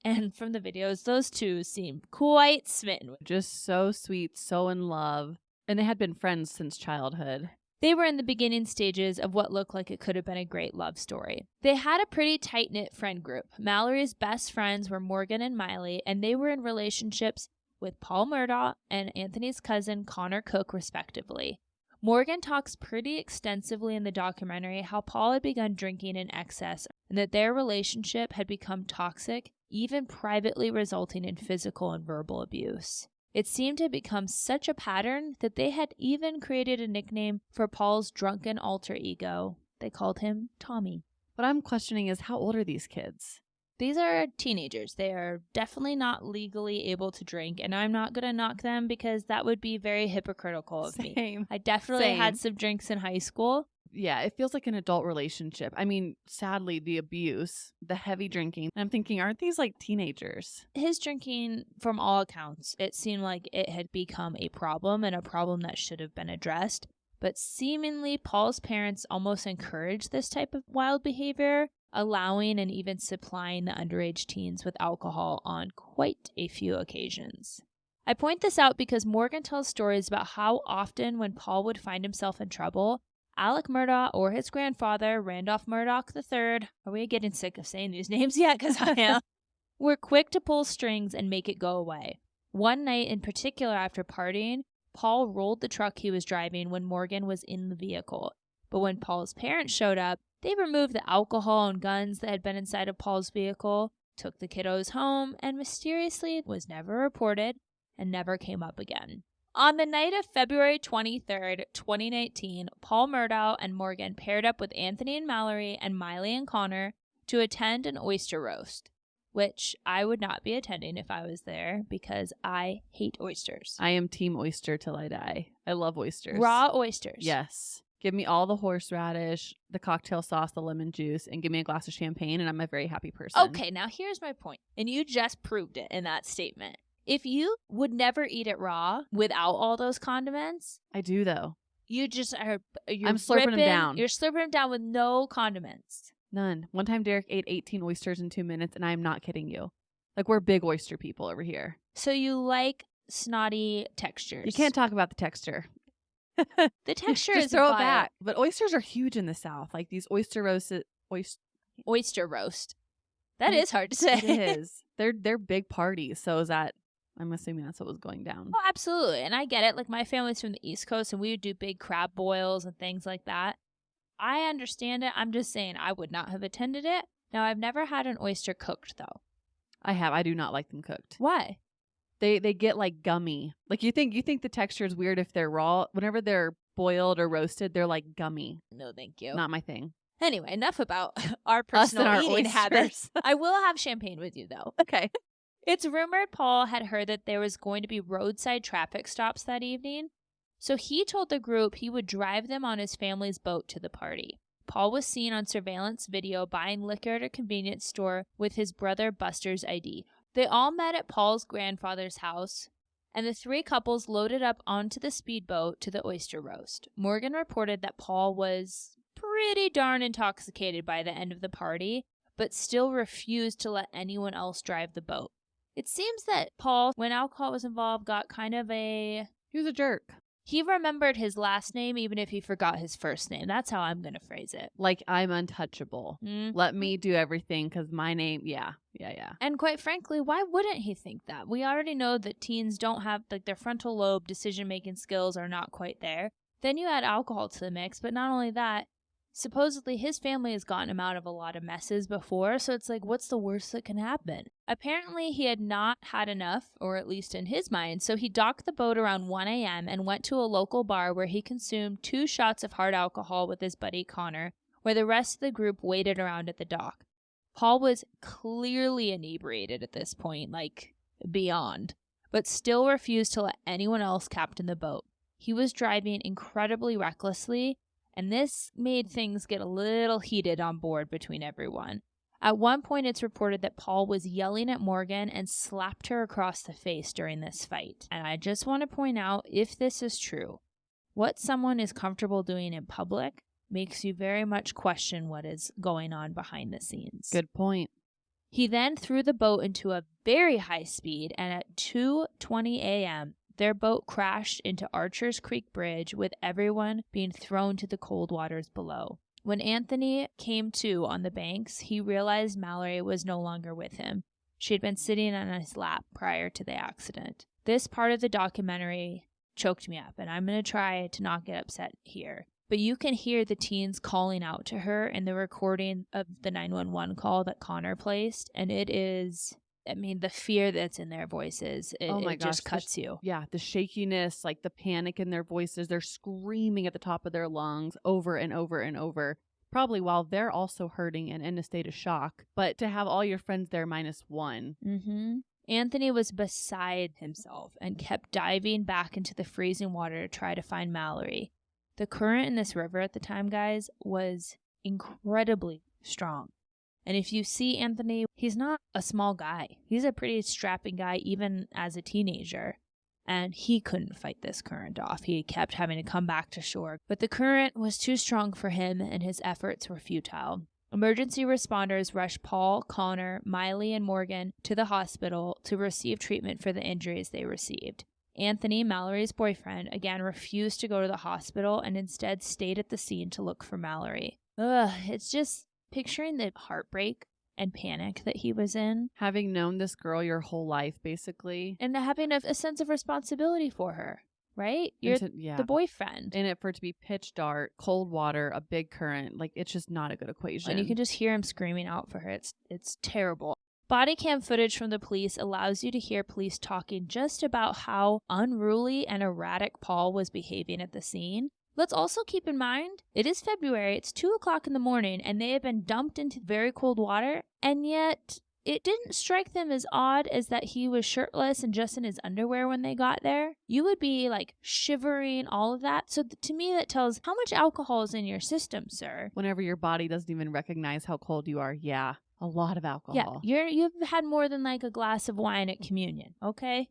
and from the videos, those two seemed quite smitten. Just so sweet, so in love. And they had been friends since childhood. They were in the beginning stages of what looked like it could have been a great love story. They had a pretty tight-knit friend group. Mallory's best friends were Morgan and Miley, and they were in relationships with Paul Murdaugh and Anthony's cousin Connor Cook, respectively. Morgan talks pretty extensively in the documentary how Paul had begun drinking in excess and that their relationship had become toxic, even privately resulting in physical and verbal abuse. It seemed to have become such a pattern that they had even created a nickname for Paul's drunken alter ego. They called him Tommy. What I'm questioning is, how old are these kids? These are teenagers. They are definitely not legally able to drink, and I'm not going to knock them because that would be very hypocritical of me. I definitely had some drinks in high school. Yeah, it feels like an adult relationship. I mean, sadly, the abuse, the heavy drinking. I'm thinking, aren't these like teenagers? His drinking, from all accounts, it seemed like it had become a problem and a problem that should have been addressed. But seemingly, Paul's parents almost encouraged this type of wild behavior, allowing and even supplying the underage teens with alcohol on quite a few occasions. I point this out because Morgan tells stories about how often when Paul would find himself in trouble, Alec Murdaugh or his grandfather, Randolph Murdaugh III, are we getting sick of saying these names yet? Because I am. Were quick to pull strings and make it go away. One night in particular after partying, Paul rolled the truck he was driving when Morgan was in the vehicle. But when Paul's parents showed up, they removed the alcohol and guns that had been inside of Paul's vehicle, took the kiddos home, and mysteriously was never reported and never came up again. On the night of February 23rd, 2019, Paul Murdaugh and Morgan paired up with Anthony and Mallory and Miley and Connor to attend an oyster roast, which I would not be attending if I was there because I hate oysters. I am team oyster till I die. I love oysters. Raw oysters. Yes. Give me all the horseradish, the cocktail sauce, the lemon juice, and give me a glass of champagne, and I'm a very happy person. Okay, now here's my point, and you just proved it in that statement. If you would never eat it raw without all those condiments. I do, though. You just are. I'm slurping them down. You're slurping them down with no condiments. None. One time Derek ate 18 oysters in 2 minutes, and I'm not kidding you. Like, we're big oyster people over here. So you like snotty textures. You can't talk about the texture. The texture just is throw vile. it back. But oysters are huge in the South. Like these oyster roasted oyster roast. That is hard to say. It is. They're big parties. So is that? I'm assuming that's what was going down. Oh, absolutely. And I get it. Like my family's from the East Coast, and we would do big crab boils and things like that. I understand it. I'm just saying I would not have attended it. Now I've never had an oyster cooked though. I have. I do not like them cooked. Why? They get like gummy. Like you think the texture is weird if they're raw. Whenever they're boiled or roasted, they're like gummy. No, thank you. Not my thing. Anyway, enough about our personal our eating oysters. habits. I will have champagne with you though. Okay. It's rumored Paul had heard that there was going to be roadside traffic stops that evening, so he told the group he would drive them on his family's boat to the party. Paul was seen on surveillance video buying liquor at a convenience store with his brother Buster's ID. They all met at Paul's grandfather's house, and the three couples loaded up onto the speedboat to the oyster roast. Morgan reported that Paul was pretty darn intoxicated by the end of the party, but still refused to let anyone else drive the boat. It seems that Paul, when alcohol was involved, got kind of He was a jerk. He remembered his last name even if he forgot his first name. That's how I'm going to phrase it. Like, I'm untouchable. Mm-hmm. Let me do everything because my name, yeah. And quite frankly, why wouldn't he think that? We already know that teens don't have, like, their frontal lobe decision-making skills are not quite there. Then you add alcohol to the mix, but not only that, supposedly his family has gotten him out of a lot of messes before, so it's like, what's the worst that can happen? Apparently, he had not had enough, or at least in his mind, so he docked the boat around 1 a.m. and went to a local bar where he consumed 2 shots of hard alcohol with his buddy Connor, where the rest of the group waited around at the dock. Paul was clearly inebriated at this point, like, beyond, but still refused to let anyone else captain the boat. He was driving incredibly recklessly, and this made things get a little heated on board between everyone. At one point, it's reported that Paul was yelling at Morgan and slapped her across the face during this fight. And I just want to point out, if this is true, what someone is comfortable doing in public makes you very much question what is going on behind the scenes. Good point. He then threw the boat into a very high speed, and at 2:20 a.m., their boat crashed into Archer's Creek Bridge, with everyone being thrown to the cold waters below. When Anthony came to on the banks, he realized Mallory was no longer with him. She had been sitting on his lap prior to the accident. This part of the documentary choked me up, and I'm going to try to not get upset here. But you can hear the teens calling out to her in the recording of the 911 call that Connor placed, and it is... I mean, the fear that's in their voices, it just cuts you. Yeah, the shakiness, like the panic in their voices. They're screaming at the top of their lungs over and over and over, probably while they're also hurting and in a state of shock. But to have all your friends there -1. Mm-hmm. Anthony was beside himself and kept diving back into the freezing water to try to find Mallory. The current in this river at the time, guys, was incredibly strong. And if you see Anthony, he's not a small guy. He's a pretty strapping guy, even as a teenager. And he couldn't fight this current off. He kept having to come back to shore. But the current was too strong for him, and his efforts were futile. Emergency responders rushed Paul, Connor, Miley, and Morgan to the hospital to receive treatment for the injuries they received. Anthony, Mallory's boyfriend, again refused to go to the hospital and instead stayed at the scene to look for Mallory. It's just... picturing the heartbreak and panic that he was in. Having known this girl your whole life, basically. And having a sense of responsibility for her, right? You're the boyfriend. And for it to be pitch dark, cold water, a big current, like it's just not a good equation. And you can just hear him screaming out for her. It's terrible. Body cam footage from the police allows you to hear police talking just about how unruly and erratic Paul was behaving at the scene. Let's also keep in mind, it is February, it's 2 o'clock in the morning, and they have been dumped into very cold water, and yet it didn't strike them as odd as that he was shirtless and just in his underwear when they got there. You would be, like, shivering, all of that. So to me, that tells how much alcohol is in your system, sir. Whenever your body doesn't even recognize how cold you are, yeah, a lot of alcohol. Yeah, you've had more than, like, a glass of wine at communion, okay?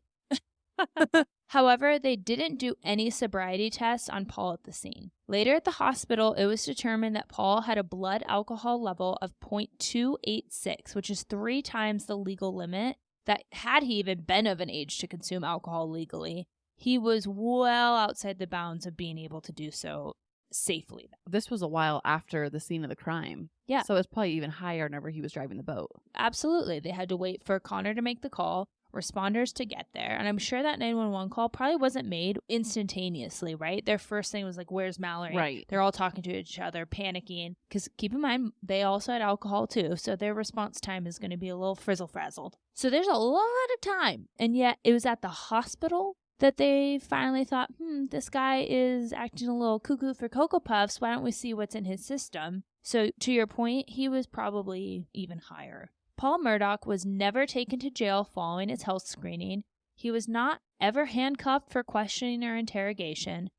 However, they didn't do any sobriety tests on Paul at the scene. Later at the hospital, it was determined that Paul had a blood alcohol level of 0.286, which is 3 times the legal limit, that had he even been of an age to consume alcohol legally, he was well outside the bounds of being able to do so safely. This was a while after the scene of the crime. Yeah. So it was probably even higher whenever he was driving the boat. Absolutely. They had to wait for Connor to make the call, responders to get there, and I'm sure that 911 call probably wasn't made instantaneously, right? Their first thing was like, where's Mallory? Right. They're all talking to each other, panicking, because keep in mind, they also had alcohol too, so their response time is going to be a little frizzle-frazzled. So there's a lot of time, and yet it was at the hospital that they finally thought, this guy is acting a little cuckoo for Cocoa Puffs, why don't we see what's in his system? So to your point, he was probably even higher. Paul Murdaugh was never taken to jail following his health screening. He was not ever handcuffed for questioning or interrogation.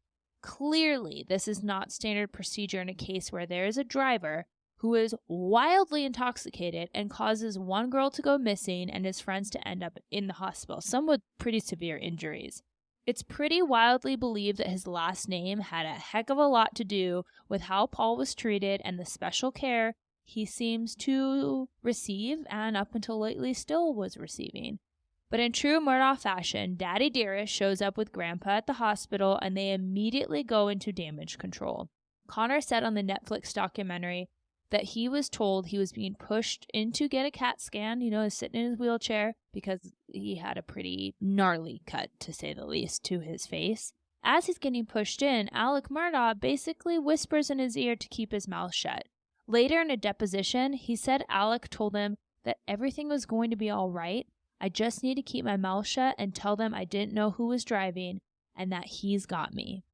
Clearly, this is not standard procedure in a case where there is a driver who is wildly intoxicated and causes one girl to go missing and his friends to end up in the hospital, some with pretty severe injuries. It's pretty wildly believed that his last name had a heck of a lot to do with how Paul was treated and the special care he seems to receive, and up until lately still was receiving. But in true Murdaugh fashion, Daddy Dearest shows up with Grandpa at the hospital and they immediately go into damage control. Connor said on the Netflix documentary that he was told he was being pushed in to get a CAT scan, sitting in his wheelchair, because he had a pretty gnarly cut, to say the least, to his face. As he's getting pushed in, Alec Murdaugh basically whispers in his ear to keep his mouth shut. Later in a deposition, he said Alec told him that everything was going to be all right. I just need to keep my mouth shut and tell them I didn't know who was driving and that he's got me.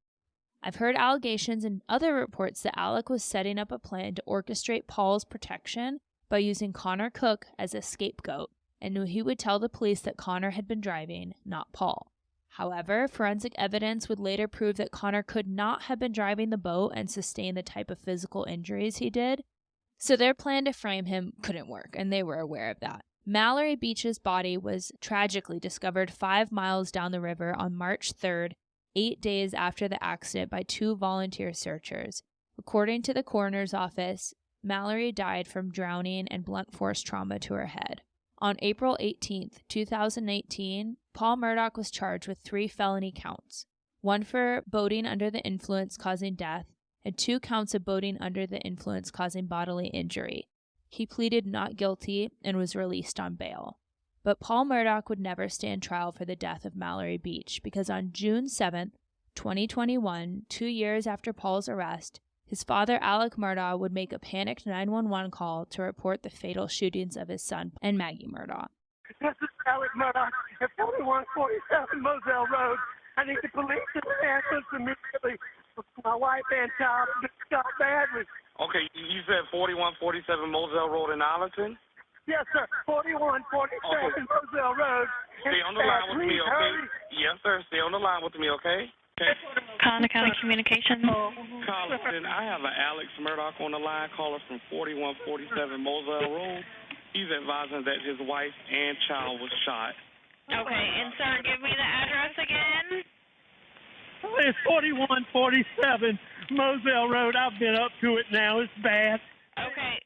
I've heard allegations and other reports that Alec was setting up a plan to orchestrate Paul's protection by using Connor Cook as a scapegoat and knew he would tell the police that Connor had been driving, not Paul. However, forensic evidence would later prove that Connor could not have been driving the boat and sustain the type of physical injuries he did, so their plan to frame him couldn't work, and they were aware of that. Mallory Beach's body was tragically discovered 5 miles down the river on March 3rd, 8 days after the accident, by 2 volunteer searchers. According to the coroner's office, Mallory died from drowning and blunt force trauma to her head. On April 18th, 2018, Paul Murdaugh was charged with 3 felony counts, 1 for boating under the influence causing death, and 2 counts of boating under the influence causing bodily injury. He pleaded not guilty and was released on bail. But Paul Murdaugh would never stand trial for the death of Mallory Beach because on June 7th, 2021, 2 years after Paul's arrest, his father, Alec Murdaugh, would make a panicked 911 call to report the fatal shootings of his son and Maggie Murdaugh. This is Alec Murdaugh at 4147 Moselle Road. I need the police and the ambulance immediately. My wife and child just shot badly. Okay, you said 4147 Moselle Road in Arlington? Yes, sir. 4147 Moselle Road. Stay on the line with me, okay? Yes, sir. Stay on the line with me, okay? Okay. Connor County Communications. Carlton, I have an Alex Murdaugh on the line, caller from 4147 Moselle Road. He's advising that his wife and child was shot. Okay, and sir, give me the address again. It's 4147 Moselle Road. I've been up to it now. It's bad. Okay.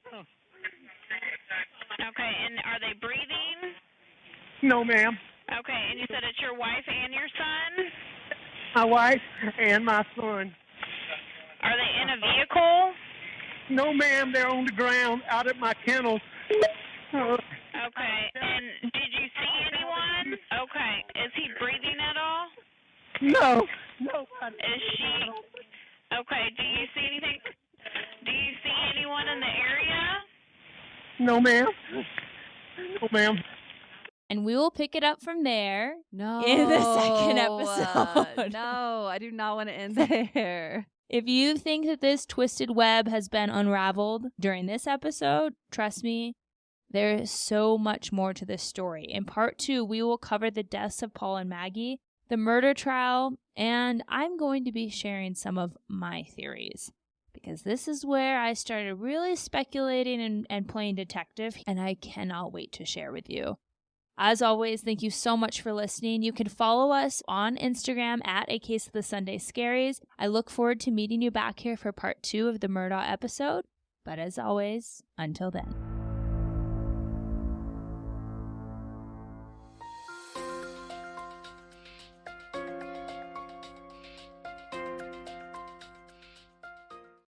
Okay, and are they breathing? No, ma'am. Okay, and you said it's your wife and your son? My wife and my son. Are they in a vehicle? No, ma'am. They're on the ground out at my kennels. Okay, and did you see anyone? Okay, is he breathing at all? No. Nobody. Is she? Okay, do you see anything? Do you see anyone in the area? No, ma'am. No, ma'am. And we will pick it up from there No. in the second episode. No, I do not want to end there. If you think that this twisted web has been unraveled during this episode, trust me, there is so much more to this story. In part 2, we will cover the deaths of Paul and Maggie, the murder trial, and I'm going to be sharing some of my theories. Because this is where I started really speculating and playing detective, and I cannot wait to share with you. As always, thank you so much for listening. You can follow us on Instagram at A Case of the Sunday Scaries. I look forward to meeting you back here for part 2 of the Murdaugh episode. But as always, until then.